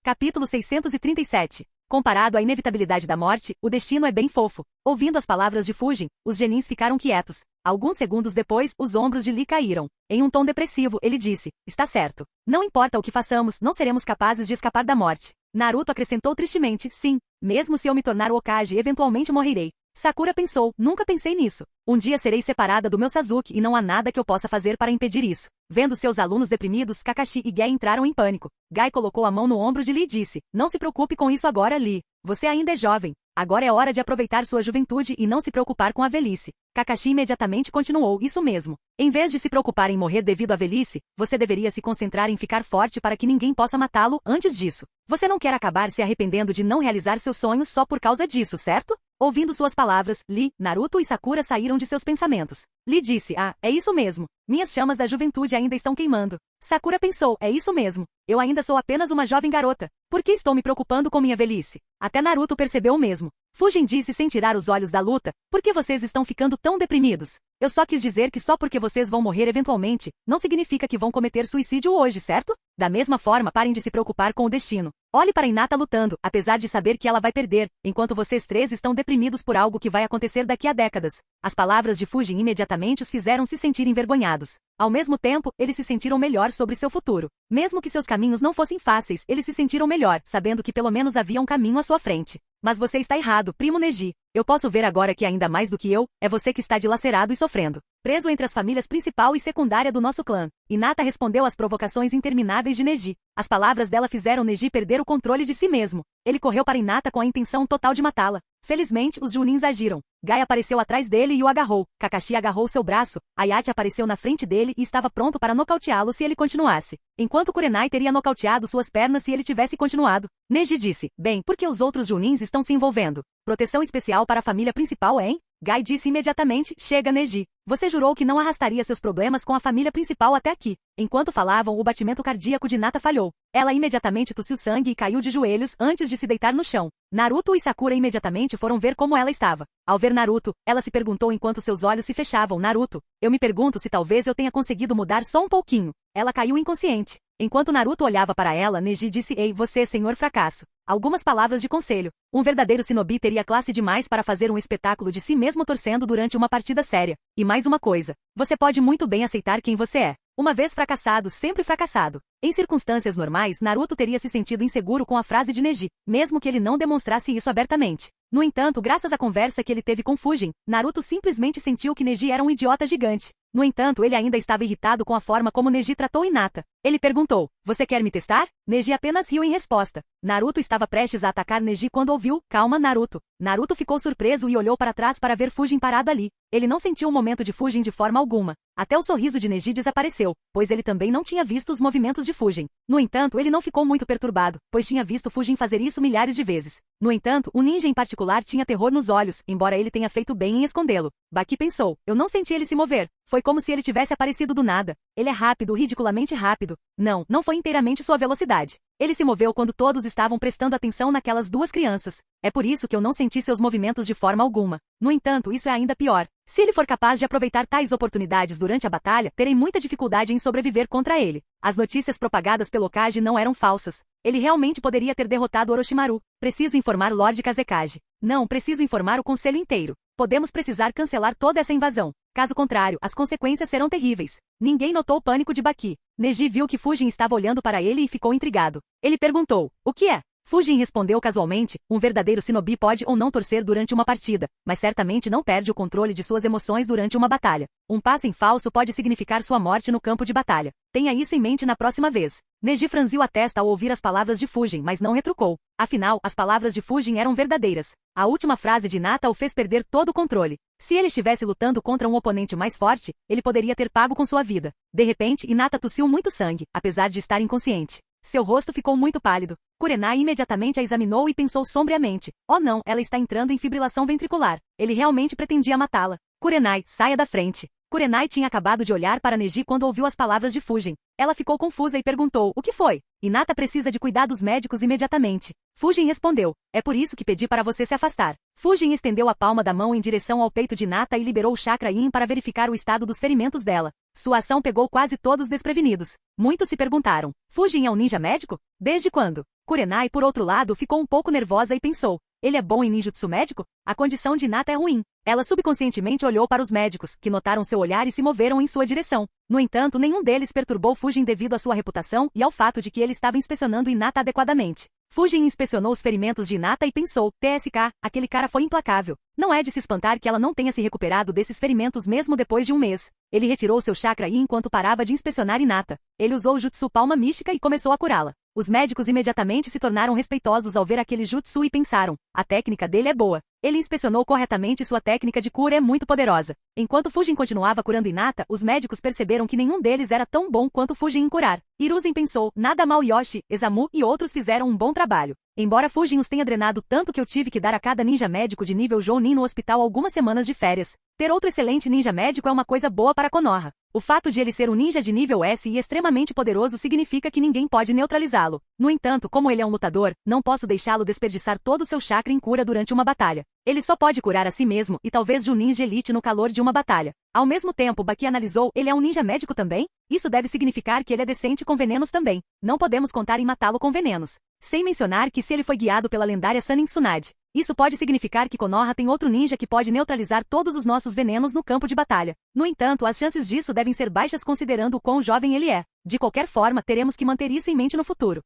Capítulo 637. Comparado à inevitabilidade da morte, o destino é bem fofo. Ouvindo as palavras de Fujin, os genins ficaram quietos. Alguns segundos depois, os ombros de Lee caíram. Em um tom depressivo, ele disse, está certo. Não importa o que façamos, não seremos capazes de escapar da morte. Naruto acrescentou tristemente, sim. Mesmo se eu me tornar o Hokage, eventualmente morrerei. Sakura pensou, nunca pensei nisso. Um dia serei separada do meu Sasuke e não há nada que eu possa fazer para impedir isso. Vendo seus alunos deprimidos, Kakashi e Gai entraram em pânico. Gai colocou a mão no ombro de Lee e disse, não se preocupe com isso agora, Lee. Você ainda é jovem. Agora é hora de aproveitar sua juventude e não se preocupar com a velhice. Kakashi imediatamente continuou, isso mesmo. Em vez de se preocupar em morrer devido à velhice, você deveria se concentrar em ficar forte para que ninguém possa matá-lo antes disso. Você não quer acabar se arrependendo de não realizar seus sonhos só por causa disso, certo? Ouvindo suas palavras, Lee, Naruto e Sakura saíram de seus pensamentos. Lee disse, é isso mesmo. Minhas chamas da juventude ainda estão queimando. Sakura pensou, é isso mesmo. Eu ainda sou apenas uma jovem garota. Por que estou me preocupando com minha velhice? Até Naruto percebeu o mesmo. Fujin disse sem tirar os olhos da luta, por que vocês estão ficando tão deprimidos? Eu só quis dizer que só porque vocês vão morrer eventualmente, não significa que vão cometer suicídio hoje, certo? Da mesma forma, parem de se preocupar com o destino. Olhe para Hinata lutando, apesar de saber que ela vai perder, enquanto vocês três estão deprimidos por algo que vai acontecer daqui a décadas. As palavras de Fujin imediatamente os fizeram se sentir envergonhados. Ao mesmo tempo, eles se sentiram melhor sobre seu futuro. Mesmo que seus caminhos não fossem fáceis, eles se sentiram melhor, sabendo que pelo menos havia um caminho à sua frente. Mas você está errado, primo Neji. Eu posso ver agora que ainda mais do que eu, é você que está dilacerado e sofrendo. Preso entre as famílias principal e secundária do nosso clã. Hinata respondeu às provocações intermináveis de Neji. As palavras dela fizeram Neji perder o controle de si mesmo. Ele correu para Hinata com a intenção total de matá-la. Felizmente, os Junins agiram. Gai apareceu atrás dele e o agarrou. Kakashi agarrou seu braço. Ayate apareceu na frente dele ele e estava pronto para nocauteá-lo se ele continuasse, enquanto Kurenai teria nocauteado suas pernas se ele tivesse continuado. Neji disse, bem, por que os outros Junins estão se envolvendo? Proteção especial para a família principal, hein? Gai disse imediatamente, chega Neji. Você jurou que não arrastaria seus problemas com a família principal até aqui. Enquanto falavam, o batimento cardíaco de Hinata falhou. Ela imediatamente tossiu sangue e caiu de joelhos antes de se deitar no chão. Naruto e Sakura imediatamente foram ver como ela estava. Ao ver Naruto, ela se perguntou enquanto seus olhos se fechavam. Naruto, eu me pergunto se talvez eu tenha conseguido mudar só um pouquinho. Ela caiu inconsciente. Enquanto Naruto olhava para ela, Neji disse, ei, você, senhor fracasso. Algumas palavras de conselho. Um verdadeiro shinobi teria classe demais para fazer um espetáculo de si mesmo torcendo durante uma partida séria. E mais uma coisa. Você pode muito bem aceitar quem você é. Uma vez fracassado, sempre fracassado. Em circunstâncias normais, Naruto teria se sentido inseguro com a frase de Neji, mesmo que ele não demonstrasse isso abertamente. No entanto, graças à conversa que ele teve com Fujin, Naruto simplesmente sentiu que Neji era um idiota gigante. No entanto, ele ainda estava irritado com a forma como Neji tratou Hinata. Ele perguntou, você quer me testar? Neji apenas riu em resposta. Naruto estava prestes a atacar Neji quando ouviu, calma Naruto. Naruto ficou surpreso e olhou para trás para ver Fujin parado ali. Ele não sentiu o momento de Fujin de forma alguma. Até o sorriso de Neji desapareceu, pois ele também não tinha visto os movimentos de Fujin. No entanto, ele não ficou muito perturbado, pois tinha visto Fujin fazer isso milhares de vezes. No entanto, o ninja em particular tinha terror nos olhos, embora ele tenha feito bem em escondê-lo. Baki pensou, eu não senti ele se mover. Foi como se ele tivesse aparecido do nada. Ele é rápido, ridiculamente rápido. Não foi inteiramente sua velocidade. Ele se moveu quando todos estavam prestando atenção naquelas duas crianças. É por isso que eu não senti seus movimentos de forma alguma. No entanto, isso é ainda pior. Se ele for capaz de aproveitar tais oportunidades durante a batalha, terei muita dificuldade em sobreviver contra ele. As notícias propagadas pelo Kage não eram falsas. Ele realmente poderia ter derrotado Orochimaru. Preciso informar Lord Kazekage. Não, preciso informar o conselho inteiro. Podemos precisar cancelar toda essa invasão. Caso contrário, as consequências serão terríveis. Ninguém notou o pânico de Baki. Neji viu que Fujin estava olhando para ele e ficou intrigado. Ele perguntou, o que é? Fujin respondeu casualmente, um verdadeiro shinobi pode ou não torcer durante uma partida, mas certamente não perde o controle de suas emoções durante uma batalha. Um passe em falso pode significar sua morte no campo de batalha. Tenha isso em mente na próxima vez. Neji franziu a testa ao ouvir as palavras de Fujin, mas não retrucou. Afinal, as palavras de Fujin eram verdadeiras. A última frase de Hinata o fez perder todo o controle. Se ele estivesse lutando contra um oponente mais forte, ele poderia ter pago com sua vida. De repente, Hinata tossiu muito sangue, apesar de estar inconsciente. Seu rosto ficou muito pálido. Kurenai imediatamente a examinou e pensou sombriamente. Oh não, ela está entrando em fibrilação ventricular. Ele realmente pretendia matá-la. Kurenai, saia da frente. Kurenai tinha acabado de olhar para Neji quando ouviu as palavras de Fujin. Ela ficou confusa e perguntou, o que foi? Hinata precisa de cuidados médicos imediatamente. Fujin respondeu, é por isso que pedi para você se afastar. Fujin estendeu a palma da mão em direção ao peito de Hinata e liberou o chakra Yin para verificar o estado dos ferimentos dela. Sua ação pegou quase todos desprevenidos. Muitos se perguntaram, Fujin é um ninja médico? Desde quando? Kurenai, por outro lado, ficou um pouco nervosa e pensou, ele é bom em ninjutsu médico? A condição de Hinata é ruim. Ela subconscientemente olhou para os médicos, que notaram seu olhar e se moveram em sua direção. No entanto, nenhum deles perturbou Fujin devido à sua reputação e ao fato de que ele estava inspecionando Hinata adequadamente. Fujin inspecionou os ferimentos de Hinata e pensou, TSK, aquele cara foi implacável. Não é de se espantar que ela não tenha se recuperado desses ferimentos mesmo depois de um mês. Ele retirou seu chakra Yin enquanto parava de inspecionar Hinata. Ele usou o Jutsu Palma Mística e começou a curá-la. Os médicos imediatamente se tornaram respeitosos ao ver aquele jutsu e pensaram, a técnica dele é boa. Ele inspecionou corretamente sua técnica de cura é muito poderosa. Enquanto Fujin continuava curando Hinata, os médicos perceberam que nenhum deles era tão bom quanto Fujin em curar. Hiruzen pensou, nada mal Yoshi, Esamu e outros fizeram um bom trabalho. Embora Fujin os tenha drenado tanto que eu tive que dar a cada ninja médico de nível Jounin no hospital algumas semanas de férias. Ter outro excelente ninja médico é uma coisa boa para Konoha. O fato de ele ser um ninja de nível S e extremamente poderoso significa que ninguém pode neutralizá-lo. No entanto, como ele é um lutador, não posso deixá-lo desperdiçar todo o seu chakra em cura durante uma batalha. Ele só pode curar a si mesmo e talvez de um ninja elite no calor de uma batalha. Ao mesmo tempo, Baki analisou, ele é um ninja médico também? Isso deve significar que ele é decente com venenos também. Não podemos contar em matá-lo com venenos. Sem mencionar que se ele foi guiado pela lendária Sanin Tsunade. Isso pode significar que Konoha tem outro ninja que pode neutralizar todos os nossos venenos no campo de batalha. No entanto, as chances disso devem ser baixas considerando o quão jovem ele é. De qualquer forma, teremos que manter isso em mente no futuro.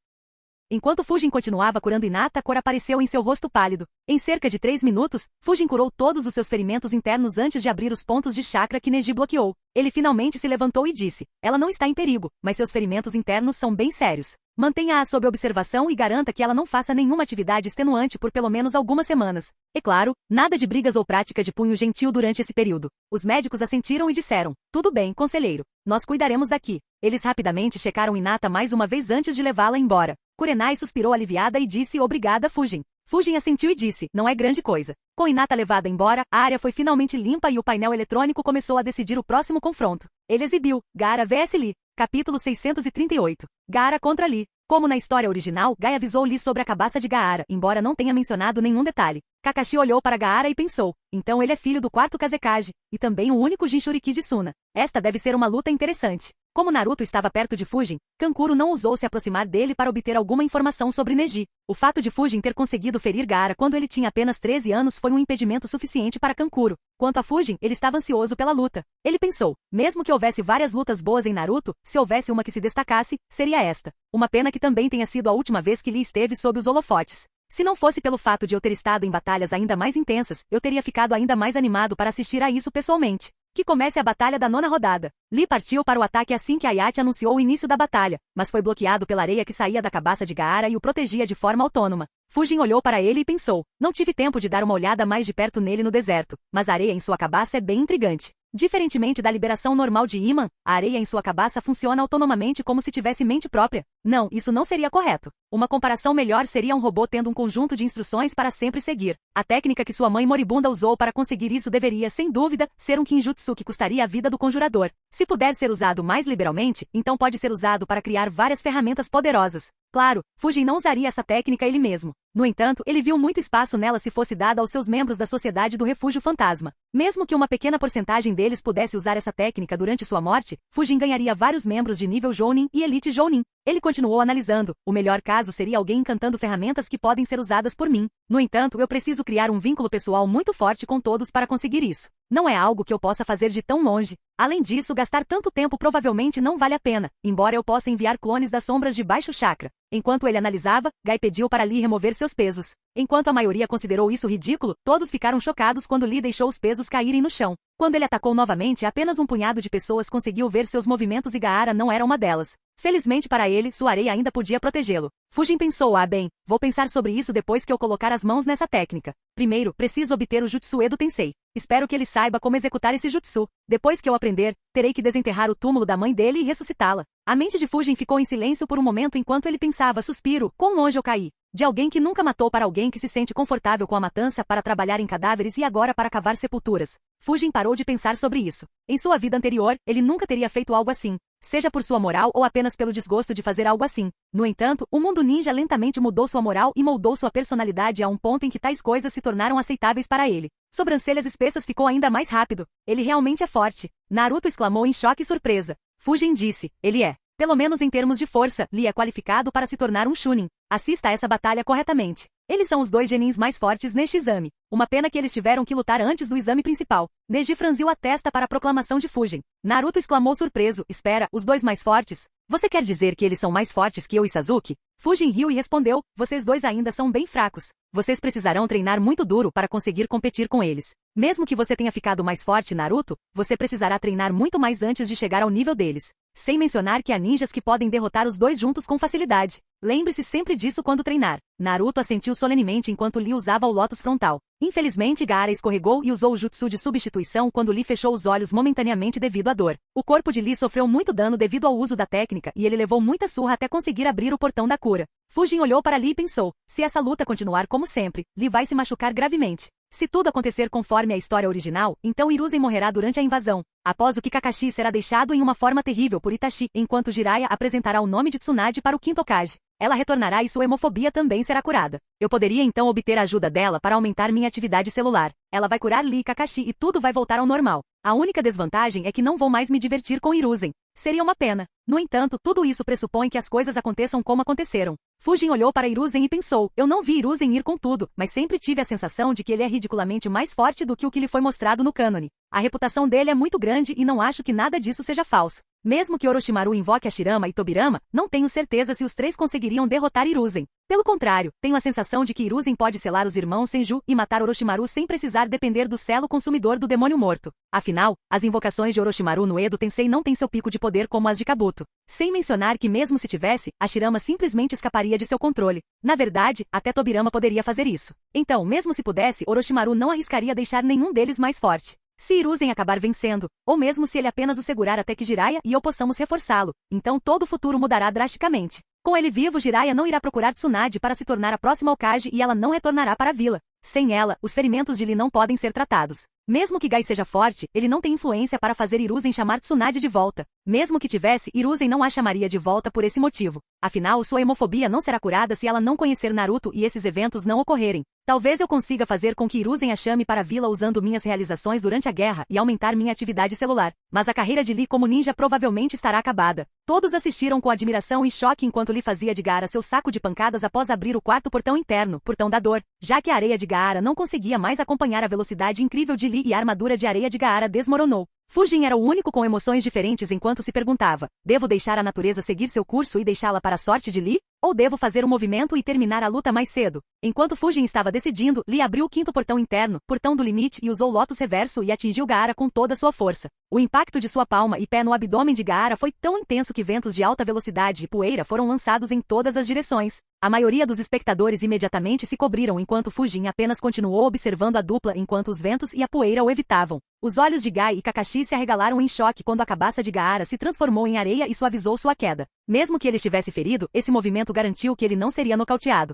Enquanto Fujin continuava curando Hinata, a cor apareceu em seu rosto pálido. Em cerca de 3 minutos, Fujin curou todos os seus ferimentos internos antes de abrir os pontos de chakra que Neji bloqueou. Ele finalmente se levantou e disse: ela não está em perigo, mas seus ferimentos internos são bem sérios. Mantenha-a sob observação e garanta que ela não faça nenhuma atividade extenuante por pelo menos algumas semanas. E claro, nada de brigas ou prática de punho gentil durante esse período. Os médicos assentiram e disseram: tudo bem, conselheiro. Nós cuidaremos daqui. Eles rapidamente checaram Hinata mais uma vez antes de levá-la embora. Kurenai suspirou aliviada e disse: obrigada, Fujin. Fujin assentiu e disse: não é grande coisa. Com Hinata levada embora, a área foi finalmente limpa e o painel eletrônico começou a decidir o próximo confronto. Ele exibiu Gaara vs Lee. Capítulo 638. Gaara contra Lee. Como na história original, Gai avisou Lee sobre a cabaça de Gaara, embora não tenha mencionado nenhum detalhe. Kakashi olhou para Gaara e pensou: então ele é filho do quarto Kazekage, e também o único Jinchuriki de Suna. Esta deve ser uma luta interessante. Como Naruto estava perto de Fujin, Kankuro não ousou se aproximar dele para obter alguma informação sobre Neji. O fato de Fujin ter conseguido ferir Gaara quando ele tinha apenas 13 anos foi um impedimento suficiente para Kankuro. Quanto a Fujin, ele estava ansioso pela luta. Ele pensou: mesmo que houvesse várias lutas boas em Naruto, se houvesse uma que se destacasse, seria esta. Uma pena que também tenha sido a última vez que Lee esteve sob os holofotes. Se não fosse pelo fato de eu ter estado em batalhas ainda mais intensas, eu teria ficado ainda mais animado para assistir a isso pessoalmente. Que comece a batalha da 9ª rodada. Lee partiu para o ataque assim que Hayate anunciou o início da batalha, mas foi bloqueado pela areia que saía da cabaça de Gaara e o protegia de forma autônoma. Fujin olhou para ele e pensou: não tive tempo de dar uma olhada mais de perto nele no deserto, mas a areia em sua cabaça é bem intrigante. Diferentemente da liberação normal de Iman, a areia em sua cabaça funciona autonomamente como se tivesse mente própria. Não, isso não seria correto. Uma comparação melhor seria um robô tendo um conjunto de instruções para sempre seguir. A técnica que sua mãe moribunda usou para conseguir isso deveria, sem dúvida, ser um Kinjutsu que custaria a vida do conjurador. Se puder ser usado mais liberalmente, então pode ser usado para criar várias ferramentas poderosas. Claro, Fujin não usaria essa técnica ele mesmo. No entanto, ele viu muito espaço nela se fosse dada aos seus membros da Sociedade do Refúgio Fantasma. Mesmo que uma pequena porcentagem deles pudesse usar essa técnica durante sua morte, Fujin ganharia vários membros de nível Jounin e Elite Jounin. Ele continuou analisando: o melhor caso seria alguém encantando ferramentas que podem ser usadas por mim. No entanto, eu preciso criar um vínculo pessoal muito forte com todos para conseguir isso. Não é algo que eu possa fazer de tão longe. Além disso, gastar tanto tempo provavelmente não vale a pena, embora eu possa enviar clones das sombras de baixo chakra. Enquanto ele analisava, Gai pediu para Lee remover seus pesos. Enquanto a maioria considerou isso ridículo, todos ficaram chocados quando Lee deixou os pesos caírem no chão. Quando ele atacou novamente, apenas um punhado de pessoas conseguiu ver seus movimentos e Gaara não era uma delas. Felizmente para ele, sua areia ainda podia protegê-lo. Fujin pensou: ah bem, vou pensar sobre isso depois que eu colocar as mãos nessa técnica. Primeiro, preciso obter o Jutsu Edo Tensei. Espero que ele saiba como executar esse jutsu. Depois que eu aprender, terei que desenterrar o túmulo da mãe dele e ressuscitá-la. A mente de Fujin ficou em silêncio por um momento enquanto ele pensava: suspiro, quão longe eu caí. De alguém que nunca matou para alguém que se sente confortável com a matança para trabalhar em cadáveres e agora para cavar sepulturas. Fujin parou de pensar sobre isso. Em sua vida anterior, ele nunca teria feito algo assim. Seja por sua moral ou apenas pelo desgosto de fazer algo assim. No entanto, o mundo ninja lentamente mudou sua moral e moldou sua personalidade a um ponto em que tais coisas se tornaram aceitáveis para ele. Sobrancelhas espessas ficou ainda mais rápido. Ele realmente é forte. Naruto exclamou em choque e surpresa. Fujin disse: ele é. Pelo menos em termos de força, Lee é qualificado para se tornar um Chunin. Assista a essa batalha corretamente. Eles são os 2 genins mais fortes neste exame. Uma pena que eles tiveram que lutar antes do exame principal. Neji franziu a testa para a proclamação de Fujin. Naruto exclamou surpreso: espera, os 2 mais fortes? Você quer dizer que eles são mais fortes que eu e Sasuke? Fujin riu e respondeu: vocês 2 ainda são bem fracos. Vocês precisarão treinar muito duro para conseguir competir com eles. Mesmo que você tenha ficado mais forte, Naruto, você precisará treinar muito mais antes de chegar ao nível deles. Sem mencionar que há ninjas que podem derrotar os 2 juntos com facilidade. Lembre-se sempre disso quando treinar. Naruto assentiu solenemente enquanto Lee usava o Lótus frontal. Infelizmente, Gaara escorregou e usou o jutsu de substituição quando Lee fechou os olhos momentaneamente devido à dor. O corpo de Lee sofreu muito dano devido ao uso da técnica e ele levou muita surra até conseguir abrir o portão da cura. Fujin olhou para Lee e pensou: se essa luta continuar como sempre, Lee vai se machucar gravemente. Se tudo acontecer conforme a história original, então Hiruzen morrerá durante a invasão. Após o que Kakashi será deixado em uma forma terrível por Itachi, enquanto Jiraiya apresentará o nome de Tsunade para o 5º Hokage. Ela retornará e sua hemofobia também será curada. Eu poderia então obter a ajuda dela para aumentar minha atividade celular. Ela vai curar Lee e Kakashi e tudo vai voltar ao normal. A única desvantagem é que não vou mais me divertir com Hiruzen. Seria uma pena. No entanto, tudo isso pressupõe que as coisas aconteçam como aconteceram. Fujin olhou para Hiruzen e pensou: eu não vi Hiruzen ir com tudo, mas sempre tive a sensação de que ele é ridiculamente mais forte do que o que lhe foi mostrado no cânone. A reputação dele é muito grande e não acho que nada disso seja falso. Mesmo que Orochimaru invoque Hashirama e Tobirama, não tenho certeza se os três conseguiriam derrotar Hiruzen. Pelo contrário, tenho a sensação de que Hiruzen pode selar os irmãos Senju e matar Orochimaru sem precisar depender do selo consumidor do demônio morto. Afinal, as invocações de Orochimaru no Edo Tensei não têm seu pico de poder como as de Kabuto. Sem mencionar que mesmo se tivesse, Hashirama simplesmente escaparia de seu controle. Na verdade, até Tobirama poderia fazer isso. Então, mesmo se pudesse, Orochimaru não arriscaria deixar nenhum deles mais forte. Se Hiruzen acabar vencendo, ou mesmo se ele apenas o segurar até que Jiraiya e eu possamos reforçá-lo, então todo o futuro mudará drasticamente. Com ele vivo, Jiraiya não irá procurar Tsunade para se tornar a próxima Hokage e ela não retornará para a vila. Sem ela, os ferimentos de Lee não podem ser tratados. Mesmo que Gai seja forte, ele não tem influência para fazer Hiruzen chamar Tsunade de volta. Mesmo que tivesse, Hiruzen não a chamaria de volta por esse motivo. Afinal, sua hemofobia não será curada se ela não conhecer Naruto e esses eventos não ocorrerem. Talvez eu consiga fazer com que Hiruzen a chame para a vila usando minhas realizações durante a guerra e aumentar minha atividade celular. Mas a carreira de Lee como ninja provavelmente estará acabada. Todos assistiram com admiração e choque enquanto Lee fazia de Gaara seu saco de pancadas após abrir o quarto portão interno, portão da dor, já que a areia de Gaara não conseguia mais acompanhar a velocidade incrível de Lee e a armadura de areia de Gaara desmoronou. Fujin era o único com emoções diferentes enquanto se perguntava: devo deixar a natureza seguir seu curso e deixá-la para a sorte de Lee? Ou devo fazer um movimento e terminar a luta mais cedo? Enquanto Fujin estava decidindo, Lee abriu o quinto portão interno, portão do limite, e usou o Lotus Reverso e atingiu Gaara com toda sua força. O impacto de sua palma e pé no abdômen de Gaara foi tão intenso que ventos de alta velocidade e poeira foram lançados em todas as direções. A maioria dos espectadores imediatamente se cobriram enquanto Fujin apenas continuou observando a dupla enquanto os ventos e a poeira o evitavam. Os olhos de Gai e Kakashi se arregalaram em choque quando a cabaça de Gaara se transformou em areia e suavizou sua queda. Mesmo que ele estivesse ferido, esse movimento garantiu que ele não seria nocauteado.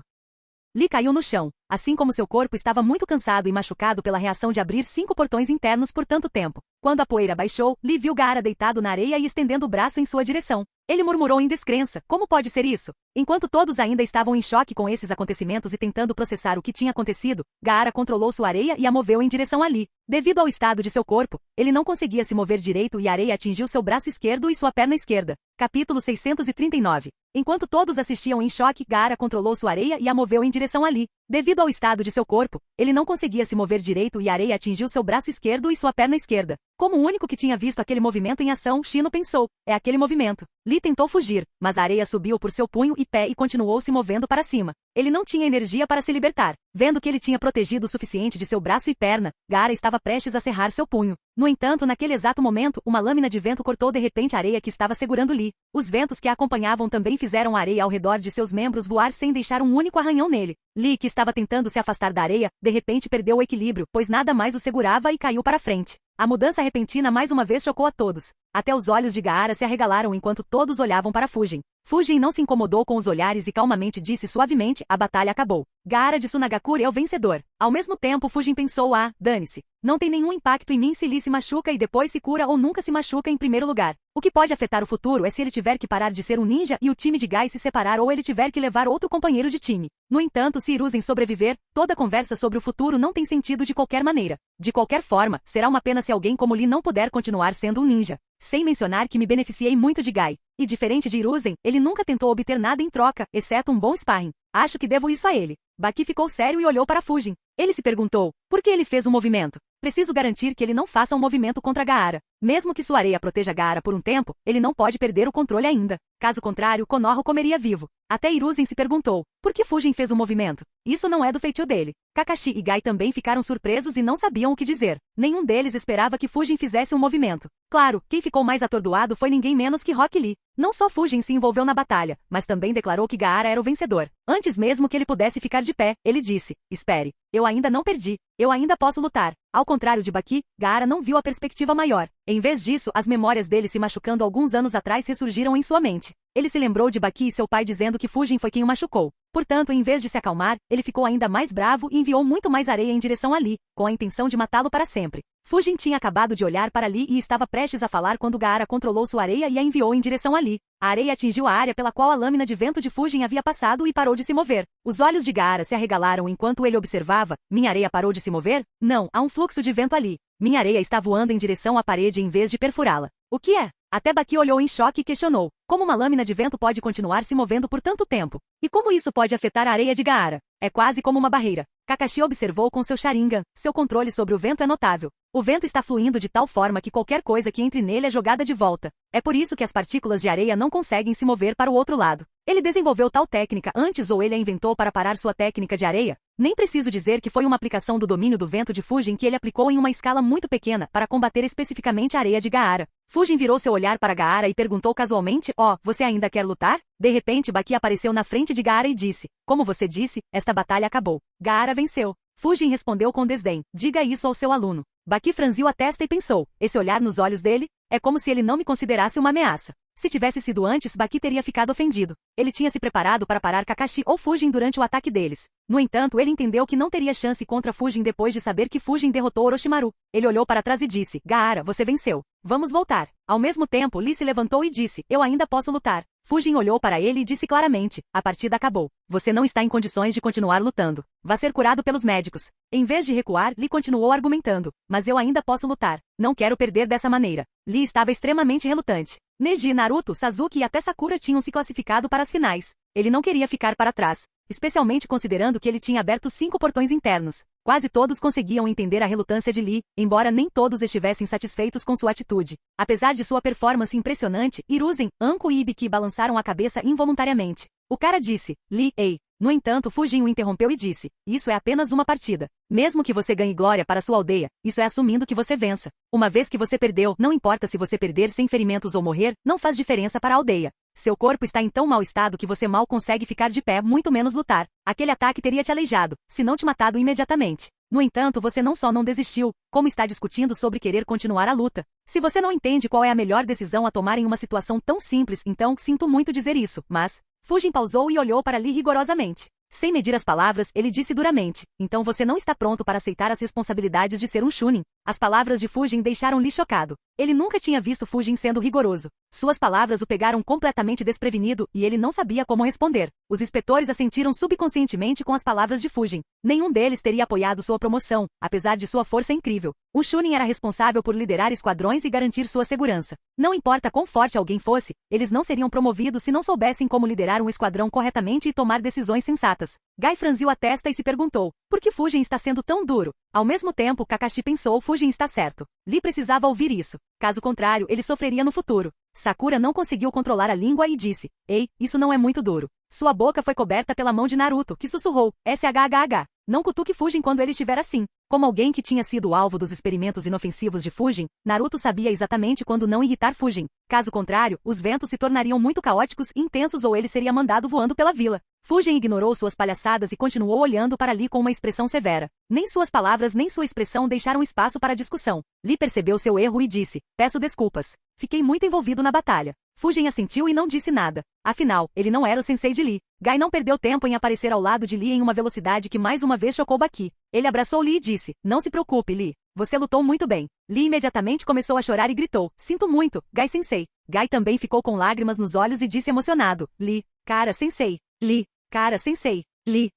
Lee caiu no chão, assim como seu corpo estava muito cansado e machucado pela reação de abrir 5 portões internos por tanto tempo. Quando a poeira baixou, Lee viu Gaara deitado na areia e estendendo o braço em sua direção. Ele murmurou em descrença: como pode ser isso? Enquanto todos ainda estavam em choque com esses acontecimentos e tentando processar o que tinha acontecido, Gaara controlou sua areia e a moveu em direção a Lee. Devido ao estado de seu corpo, ele não conseguia se mover direito e a areia atingiu seu braço esquerdo e sua perna esquerda. Capítulo 639. Enquanto todos assistiam em choque, Gaara controlou sua areia e a moveu em direção a Lee. Devido ao estado de seu corpo, ele não conseguia se mover direito e a areia atingiu seu braço esquerdo e sua perna esquerda. Como o único que tinha visto aquele movimento em ação, Shino pensou: é aquele movimento. Lee tentou fugir, mas a areia subiu por seu punho e pé e continuou se movendo para cima. Ele não tinha energia para se libertar. Vendo que ele tinha protegido o suficiente de seu braço e perna, Gaara estava prestes a cerrar seu punho. No entanto, naquele exato momento, uma lâmina de vento cortou de repente a areia que estava segurando Lee. Os ventos que a acompanhavam também fizeram a areia ao redor de seus membros voar sem deixar um único arranhão nele. Lee, que estava tentando se afastar da areia, de repente perdeu o equilíbrio, pois nada mais o segurava e caiu para frente. A mudança repentina mais uma vez chocou a todos. Até os olhos de Gaara se arregalaram enquanto todos olhavam para Fujin. Fujin não se incomodou com os olhares e calmamente disse suavemente: a batalha acabou. Gaara de Tsunagakure é o vencedor. Ao mesmo tempo, Fujin pensou: dane-se. Não tem nenhum impacto em mim se Lee se machuca e depois se cura ou nunca se machuca em primeiro lugar. O que pode afetar o futuro é se ele tiver que parar de ser um ninja e o time de Gai se separar ou ele tiver que levar outro companheiro de time. No entanto, se Hiruzen sobreviver, toda conversa sobre o futuro não tem sentido de qualquer maneira. De qualquer forma, será uma pena se alguém como Lee não puder continuar sendo um ninja. Sem mencionar que me beneficiei muito de Gai. E diferente de Hiruzen, ele nunca tentou obter nada em troca, exceto um bom sparring. Acho que devo isso a ele. Baki ficou sério e olhou para Fujin. Ele se perguntou: por que ele fez um movimento? Preciso garantir que ele não faça um movimento contra Gaara. Mesmo que sua areia proteja Gaara por um tempo, ele não pode perder o controle ainda. Caso contrário, Konoha o comeria vivo. Até Hiruzen se perguntou: por que Fujin fez um movimento? Isso não é do feitio dele. Kakashi e Gai também ficaram surpresos e não sabiam o que dizer. Nenhum deles esperava que Fujin fizesse um movimento. Claro, quem ficou mais atordoado foi ninguém menos que Rock Lee. Não só Fujin se envolveu na batalha, mas também declarou que Gaara era o vencedor. Antes mesmo que ele pudesse ficar de pé, ele disse: espere, eu ainda não perdi. Eu ainda posso lutar. Ao contrário de Baki, Gaara não viu a perspectiva maior. Em vez disso, as memórias dele se machucando alguns anos atrás ressurgiram em sua mente. Ele se lembrou de Baki e seu pai dizendo que Fujin foi quem o machucou. Portanto, em vez de se acalmar, ele ficou ainda mais bravo e enviou muito mais areia em direção a Lee, com a intenção de matá-lo para sempre. Fujin tinha acabado de olhar para Lee e estava prestes a falar quando Gaara controlou sua areia e a enviou em direção a Lee. A areia atingiu a área pela qual a lâmina de vento de Fujin havia passado e parou de se mover. Os olhos de Gaara se arregalaram enquanto ele observava. Minha areia parou de se mover? Não, há um fluxo de vento ali. Minha areia está voando em direção à parede em vez de perfurá-la. O que é? Até Baki olhou em choque e questionou: como uma lâmina de vento pode continuar se movendo por tanto tempo? E como isso pode afetar a areia de Gaara? É quase como uma barreira. Kakashi observou com seu Sharingan. Seu controle sobre o vento é notável. O vento está fluindo de tal forma que qualquer coisa que entre nele é jogada de volta. É por isso que as partículas de areia não conseguem se mover para o outro lado. Ele desenvolveu tal técnica antes ou ele a inventou para parar sua técnica de areia? Nem preciso dizer que foi uma aplicação do domínio do vento de Fujin que ele aplicou em uma escala muito pequena para combater especificamente a areia de Gaara. Fujin virou seu olhar para Gaara e perguntou casualmente, você ainda quer lutar? De repente Baki apareceu na frente de Gaara e disse, como você disse, esta batalha acabou. Gaara venceu. Fujin respondeu com desdém, diga isso ao seu aluno. Baki franziu a testa e pensou, esse olhar nos olhos dele? É como se ele não me considerasse uma ameaça. Se tivesse sido antes, Baki teria ficado ofendido. Ele tinha se preparado para parar Kakashi ou Fujin durante o ataque deles. No entanto, ele entendeu que não teria chance contra Fujin depois de saber que Fujin derrotou Orochimaru. Ele olhou para trás e disse, Gaara, você venceu. Vamos voltar. Ao mesmo tempo, Lee se levantou e disse, eu ainda posso lutar. Fujin olhou para ele e disse claramente, a partida acabou. Você não está em condições de continuar lutando. Vá ser curado pelos médicos. Em vez de recuar, Lee continuou argumentando, mas eu ainda posso lutar. Não quero perder dessa maneira. Lee estava extremamente relutante. Neji, Naruto, Sasuke e até Sakura tinham se classificado para as finais. Ele não queria ficar para trás, especialmente considerando que ele tinha aberto 5 portões internos. Quase todos conseguiam entender a relutância de Lee, embora nem todos estivessem satisfeitos com sua atitude. Apesar de sua performance impressionante, Hiruzen, Anko e Ibiki balançaram a cabeça involuntariamente. O cara disse, Lee, ei. No entanto, Fujin o interrompeu e disse, isso é apenas uma partida. Mesmo que você ganhe glória para sua aldeia, isso é assumindo que você vença. Uma vez que você perdeu, não importa se você perder sem ferimentos ou morrer, não faz diferença para a aldeia. Seu corpo está em tão mau estado que você mal consegue ficar de pé, muito menos lutar. Aquele ataque teria te aleijado, se não te matado imediatamente. No entanto, você não só não desistiu, como está discutindo sobre querer continuar a luta. Se você não entende qual é a melhor decisão a tomar em uma situação tão simples, então sinto muito dizer isso, mas... Fujin pausou e olhou para Lee rigorosamente. Sem medir as palavras, ele disse duramente, então você não está pronto para aceitar as responsabilidades de ser um Chunin. As palavras de Fujin deixaram Lee chocado. Ele nunca tinha visto Fujin sendo rigoroso. Suas palavras o pegaram completamente desprevenido e ele não sabia como responder. Os inspetores assentiram subconscientemente com as palavras de Fujin. Nenhum deles teria apoiado sua promoção, apesar de sua força incrível. Um Chunin era responsável por liderar esquadrões e garantir sua segurança. Não importa quão forte alguém fosse, eles não seriam promovidos se não soubessem como liderar um esquadrão corretamente e tomar decisões sensatas. Gai franziu a testa e se perguntou, por que Fujin está sendo tão duro? Ao mesmo tempo, Kakashi pensou, Fujin está certo. Lee precisava ouvir isso. Caso contrário, ele sofreria no futuro. Sakura não conseguiu controlar a língua e disse, ei, isso não é muito duro. Sua boca foi coberta pela mão de Naruto, que sussurrou, SHHH. Não cutuque Fujin quando ele estiver assim. Como alguém que tinha sido alvo dos experimentos inofensivos de Fujin, Naruto sabia exatamente quando não irritar Fujin. Caso contrário, os ventos se tornariam muito caóticos e intensos ou ele seria mandado voando pela vila. Fujin ignorou suas palhaçadas e continuou olhando para Lee com uma expressão severa. Nem suas palavras nem sua expressão deixaram espaço para discussão. Lee percebeu seu erro e disse, peço desculpas. Fiquei muito envolvido na batalha. Fujin assentiu e não disse nada. Afinal, ele não era o sensei de Lee. Gai não perdeu tempo em aparecer ao lado de Lee em uma velocidade que mais uma vez chocou Baki. Ele abraçou Lee e disse, não se preocupe, Lee. Você lutou muito bem. Lee imediatamente começou a chorar e gritou, sinto muito, Gai sensei. Gai também ficou com lágrimas nos olhos e disse emocionado, Lee, cara sensei. Lee, cara sensei. Lee.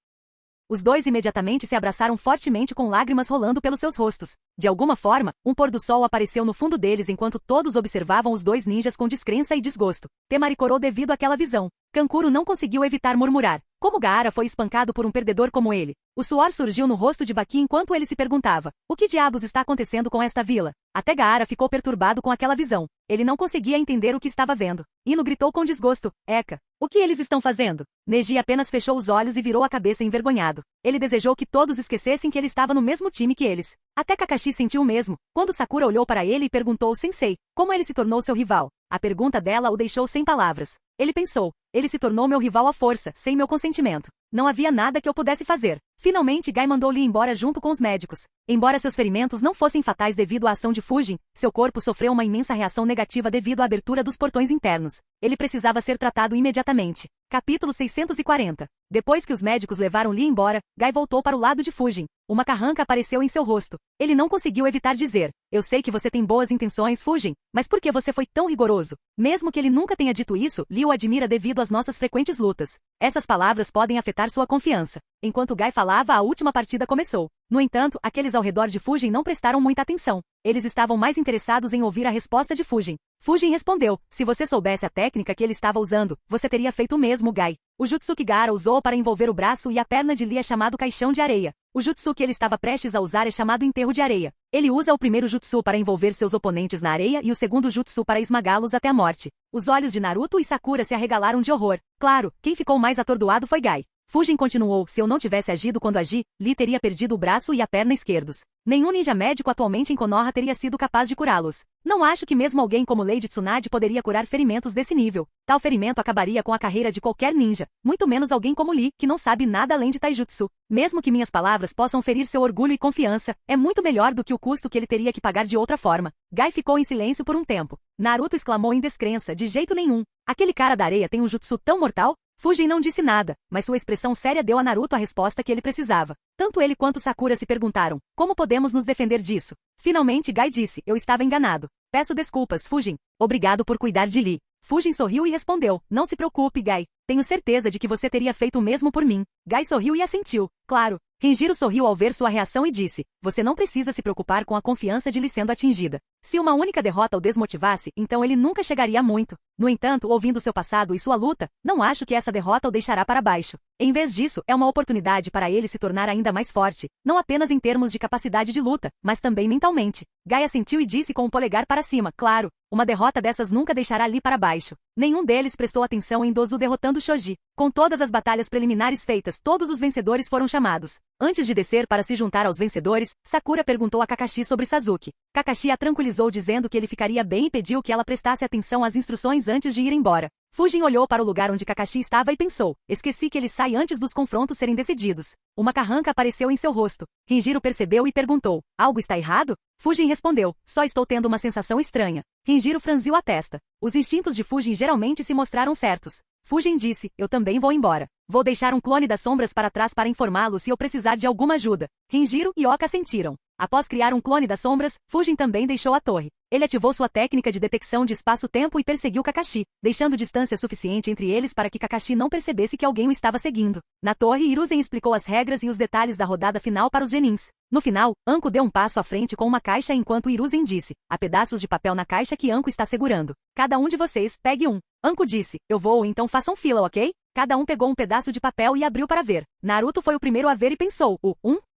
Os dois imediatamente se abraçaram fortemente com lágrimas rolando pelos seus rostos. De alguma forma, um pôr do sol apareceu no fundo deles enquanto todos observavam os dois ninjas com descrença e desgosto. Temari corou devido àquela visão. Kankuro não conseguiu evitar murmurar. Como Gaara foi espancado por um perdedor como ele? O suor surgiu no rosto de Baki enquanto ele se perguntava, o que diabos está acontecendo com esta vila? Até Gaara ficou perturbado com aquela visão. Ele não conseguia entender o que estava vendo. Ino gritou com desgosto, Eka, o que eles estão fazendo? Neji apenas fechou os olhos e virou a cabeça envergonhado. Ele desejou que todos esquecessem que ele estava no mesmo time que eles. Até Kakashi sentiu o mesmo, quando Sakura olhou para ele e perguntou Sensei, como ele se tornou seu rival? A pergunta dela o deixou sem palavras. Ele pensou, ele se tornou meu rival à força, sem meu consentimento. Não havia nada que eu pudesse fazer. Finalmente Gai mandou Lee embora junto com os médicos. Embora seus ferimentos não fossem fatais devido à ação de Fujin, seu corpo sofreu uma imensa reação negativa devido à abertura dos portões internos. Ele precisava ser tratado imediatamente. Capítulo 640. Depois que os médicos levaram Lee embora, Gai voltou para o lado de Fujin. Uma carranca apareceu em seu rosto. Ele não conseguiu evitar dizer, eu sei que você tem boas intenções, Fujin, mas por que você foi tão rigoroso? Mesmo que ele nunca tenha dito isso, Lee o admira devido às nossas frequentes lutas. Essas palavras podem afetar sua confiança. Enquanto Gai falava, a última partida começou. No entanto, aqueles ao redor de Fujin não prestaram muita atenção. Eles estavam mais interessados em ouvir a resposta de Fujin. Fujin respondeu, se você soubesse a técnica que ele estava usando, você teria feito o mesmo, Gai. O jutsu que Gaara usou para envolver o braço e a perna de Lee é chamado caixão de areia. O jutsu que ele estava prestes a usar é chamado enterro de areia. Ele usa o primeiro jutsu para envolver seus oponentes na areia e o segundo jutsu para esmagá-los até a morte. Os olhos de Naruto e Sakura se arregalaram de horror. Claro, quem ficou mais atordoado foi Gai. Fujin continuou, se eu não tivesse agido quando agi, Lee teria perdido o braço e a perna esquerdos. Nenhum ninja médico atualmente em Konoha teria sido capaz de curá-los. Não acho que mesmo alguém como Lady Tsunade poderia curar ferimentos desse nível. Tal ferimento acabaria com a carreira de qualquer ninja, muito menos alguém como Lee, que não sabe nada além de taijutsu. Mesmo que minhas palavras possam ferir seu orgulho e confiança, é muito melhor do que o custo que ele teria que pagar de outra forma. Gai ficou em silêncio por um tempo. Naruto exclamou em descrença, de jeito nenhum. Aquele cara da areia tem um jutsu tão mortal? Fujin não disse nada, mas sua expressão séria deu a Naruto a resposta que ele precisava. Tanto ele quanto Sakura se perguntaram, como podemos nos defender disso? Finalmente Gai disse, eu estava enganado. Peço desculpas, Fujin. Obrigado por cuidar de Lee. Fujin sorriu e respondeu, não se preocupe, Gai. Tenho certeza de que você teria feito o mesmo por mim. Gai sorriu e assentiu. Claro. Renjiro sorriu ao ver sua reação e disse, você não precisa se preocupar com a confiança de Lee sendo atingida. Se uma única derrota o desmotivasse, então ele nunca chegaria a muito. No entanto, ouvindo seu passado e sua luta, não acho que essa derrota o deixará para baixo. Em vez disso, é uma oportunidade para ele se tornar ainda mais forte, não apenas em termos de capacidade de luta, mas também mentalmente. Gai assentiu e disse com o polegar para cima, claro, uma derrota dessas nunca deixará Lee para baixo. Nenhum deles prestou atenção em Dozu derrotando Shoji. Com todas as batalhas preliminares feitas, todos os vencedores foram chamados. Antes de descer para se juntar aos vencedores, Sakura perguntou a Kakashi sobre Sasuke. Kakashi a tranquilizou dizendo que ele ficaria bem e pediu que ela prestasse atenção às instruções antes de ir embora. Fujin olhou para o lugar onde Kakashi estava e pensou, esqueci que ele sai antes dos confrontos serem decididos. Uma carranca apareceu em seu rosto. Renjiro percebeu e perguntou, algo está errado? Fujin respondeu, só estou tendo uma sensação estranha. Renjiro franziu a testa. Os instintos de Fujin geralmente se mostraram certos. Fujin disse, eu também vou embora. Vou deixar um clone das sombras para trás para informá-lo se eu precisar de alguma ajuda. Renjiro e Oka sentiram. Após criar um clone das sombras, Fujin também deixou a torre. Ele ativou sua técnica de detecção de espaço-tempo e perseguiu Kakashi, deixando distância suficiente entre eles para que Kakashi não percebesse que alguém o estava seguindo. Na torre, Hiruzen explicou as regras e os detalhes da rodada final para os genins. No final, Anko deu um passo à frente com uma caixa enquanto Hiruzen disse, há pedaços de papel na caixa que Anko está segurando. Cada um de vocês, pegue um. Anko disse, eu vou, então façam fila, ok? Cada um pegou um pedaço de papel e abriu para ver. Naruto foi o primeiro a ver e pensou,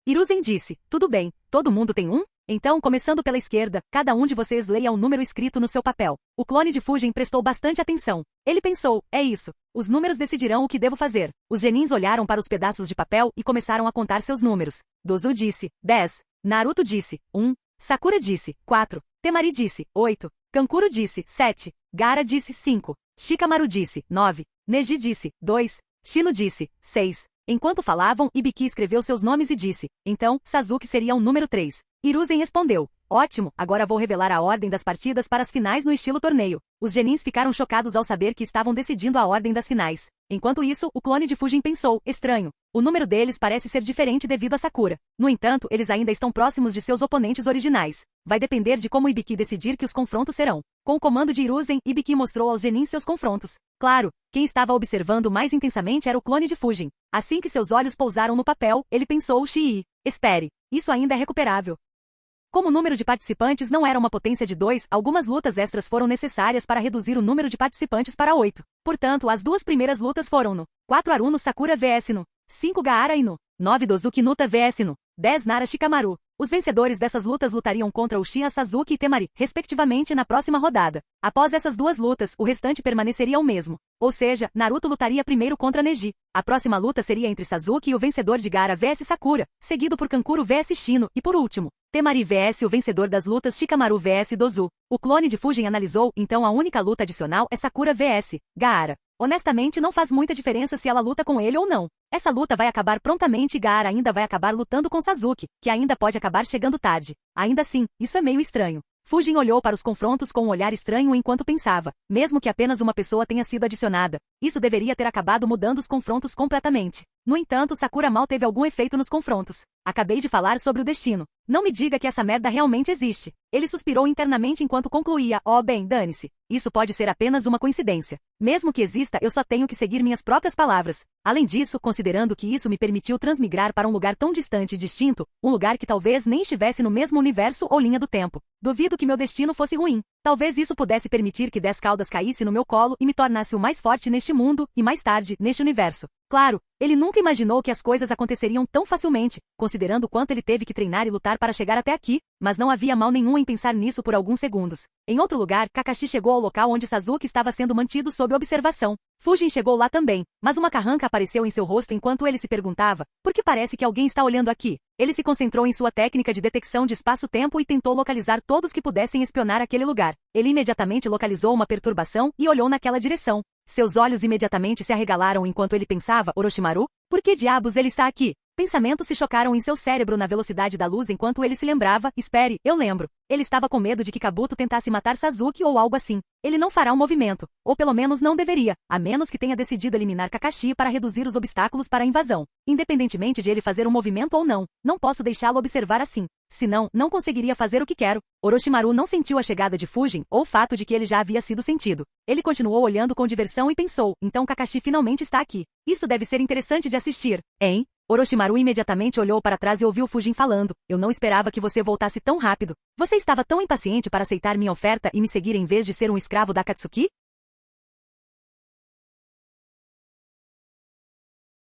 Hiruzen disse, tudo bem, todo mundo tem um? Então, começando pela esquerda, cada um de vocês leia o número escrito no seu papel. O clone de Fujin prestou bastante atenção. Ele pensou, é isso. Os números decidirão o que devo fazer. Os genins olharam para os pedaços de papel e começaram a contar seus números. Dozu disse, 10. Naruto disse, 1. Sakura disse, 4. Temari disse, 8. Kankuro disse, 7. Gaara disse, 5. Shikamaru disse, 9. Neji disse, 2. Shino disse, 6. Enquanto falavam, Ibiki escreveu seus nomes e disse, então, Sasuke seria o número 3. Hiruzen respondeu, ótimo, agora vou revelar a ordem das partidas para as finais no estilo torneio. Os genins ficaram chocados ao saber que estavam decidindo a ordem das finais. Enquanto isso, o clone de Fujin pensou, estranho. O número deles parece ser diferente devido a Sakura. No entanto, eles ainda estão próximos de seus oponentes originais. Vai depender de como Ibiki decidir que os confrontos serão. Com o comando de Hiruzen, Ibiki mostrou aos genins seus confrontos. Claro, quem estava observando mais intensamente era o clone de Fujin. Assim que seus olhos pousaram no papel, ele pensou, Shii, espere, isso ainda é recuperável. Como o número de participantes não era uma potência de 2, algumas lutas extras foram necessárias para reduzir o número de participantes para 8. Portanto, as duas primeiras lutas foram no 4 Aruno Sakura vs no 5 Gaara e no 9 Dozuki Nuta vs no 10 Nara Shikamaru. Os vencedores dessas lutas lutariam contra Uchiha Sasuke e Temari, respectivamente, na próxima rodada. Após essas duas lutas, o restante permaneceria o mesmo. Ou seja, Naruto lutaria primeiro contra Neji. A próxima luta seria entre Sasuke e o vencedor de Gaara vs Sakura, seguido por Kankuro vs Shino, e por último, Temari vs o vencedor das lutas Shikamaru vs Dozu. O clone de Fujin analisou, então a única luta adicional é Sakura vs Gaara. Honestamente, não faz muita diferença se ela luta com ele ou não. Essa luta vai acabar prontamente e Gaara ainda vai acabar lutando com Sasuke, que ainda pode acabar chegando tarde. Ainda assim, isso é meio estranho. Fujin olhou para os confrontos com um olhar estranho enquanto pensava, mesmo que apenas uma pessoa tenha sido adicionada, isso deveria ter acabado mudando os confrontos completamente. No entanto, Sakura mal teve algum efeito nos confrontos. Acabei de falar sobre o destino. Não me diga que essa merda realmente existe. Ele suspirou internamente enquanto concluía, bem, dane-se. Isso pode ser apenas uma coincidência. Mesmo que exista, eu só tenho que seguir minhas próprias palavras. Além disso, considerando que isso me permitiu transmigrar para um lugar tão distante e distinto, um lugar que talvez nem estivesse no mesmo universo ou linha do tempo, duvido que meu destino fosse ruim. Talvez isso pudesse permitir que 10 caudas caísse no meu colo e me tornasse o mais forte neste mundo, e mais tarde, neste universo. Claro, ele nunca imaginou que as coisas aconteceriam tão facilmente, considerando o quanto ele teve que treinar e lutar para chegar até aqui, mas não havia mal nenhum em pensar nisso por alguns segundos. Em outro lugar, Kakashi chegou ao local onde Sasuke estava sendo mantido sob observação. Fujin chegou lá também, mas uma carranca apareceu em seu rosto enquanto ele se perguntava, por que parece que alguém está olhando aqui? Ele se concentrou em sua técnica de detecção de espaço-tempo e tentou localizar todos que pudessem espionar aquele lugar. Ele imediatamente localizou uma perturbação e olhou naquela direção. Seus olhos imediatamente se arregalaram enquanto ele pensava, Orochimaru? Por que diabos ele está aqui? Pensamentos se chocaram em seu cérebro na velocidade da luz enquanto ele se lembrava, espere, eu lembro. Ele estava com medo de que Kabuto tentasse matar Sasuke ou algo assim. Ele não fará um movimento, ou pelo menos não deveria, a menos que tenha decidido eliminar Kakashi para reduzir os obstáculos para a invasão. Independentemente de ele fazer um movimento ou não, não posso deixá-lo observar assim. Senão, não conseguiria fazer o que quero. Orochimaru não sentiu a chegada de Fujin, ou o fato de que ele já havia sido sentido. Ele continuou olhando com diversão e pensou, então Kakashi finalmente está aqui. Isso deve ser interessante de assistir, hein? Orochimaru imediatamente olhou para trás e ouviu Fujin falando, eu não esperava que você voltasse tão rápido. Você estava tão impaciente para aceitar minha oferta e me seguir em vez de ser um escravo da Akatsuki?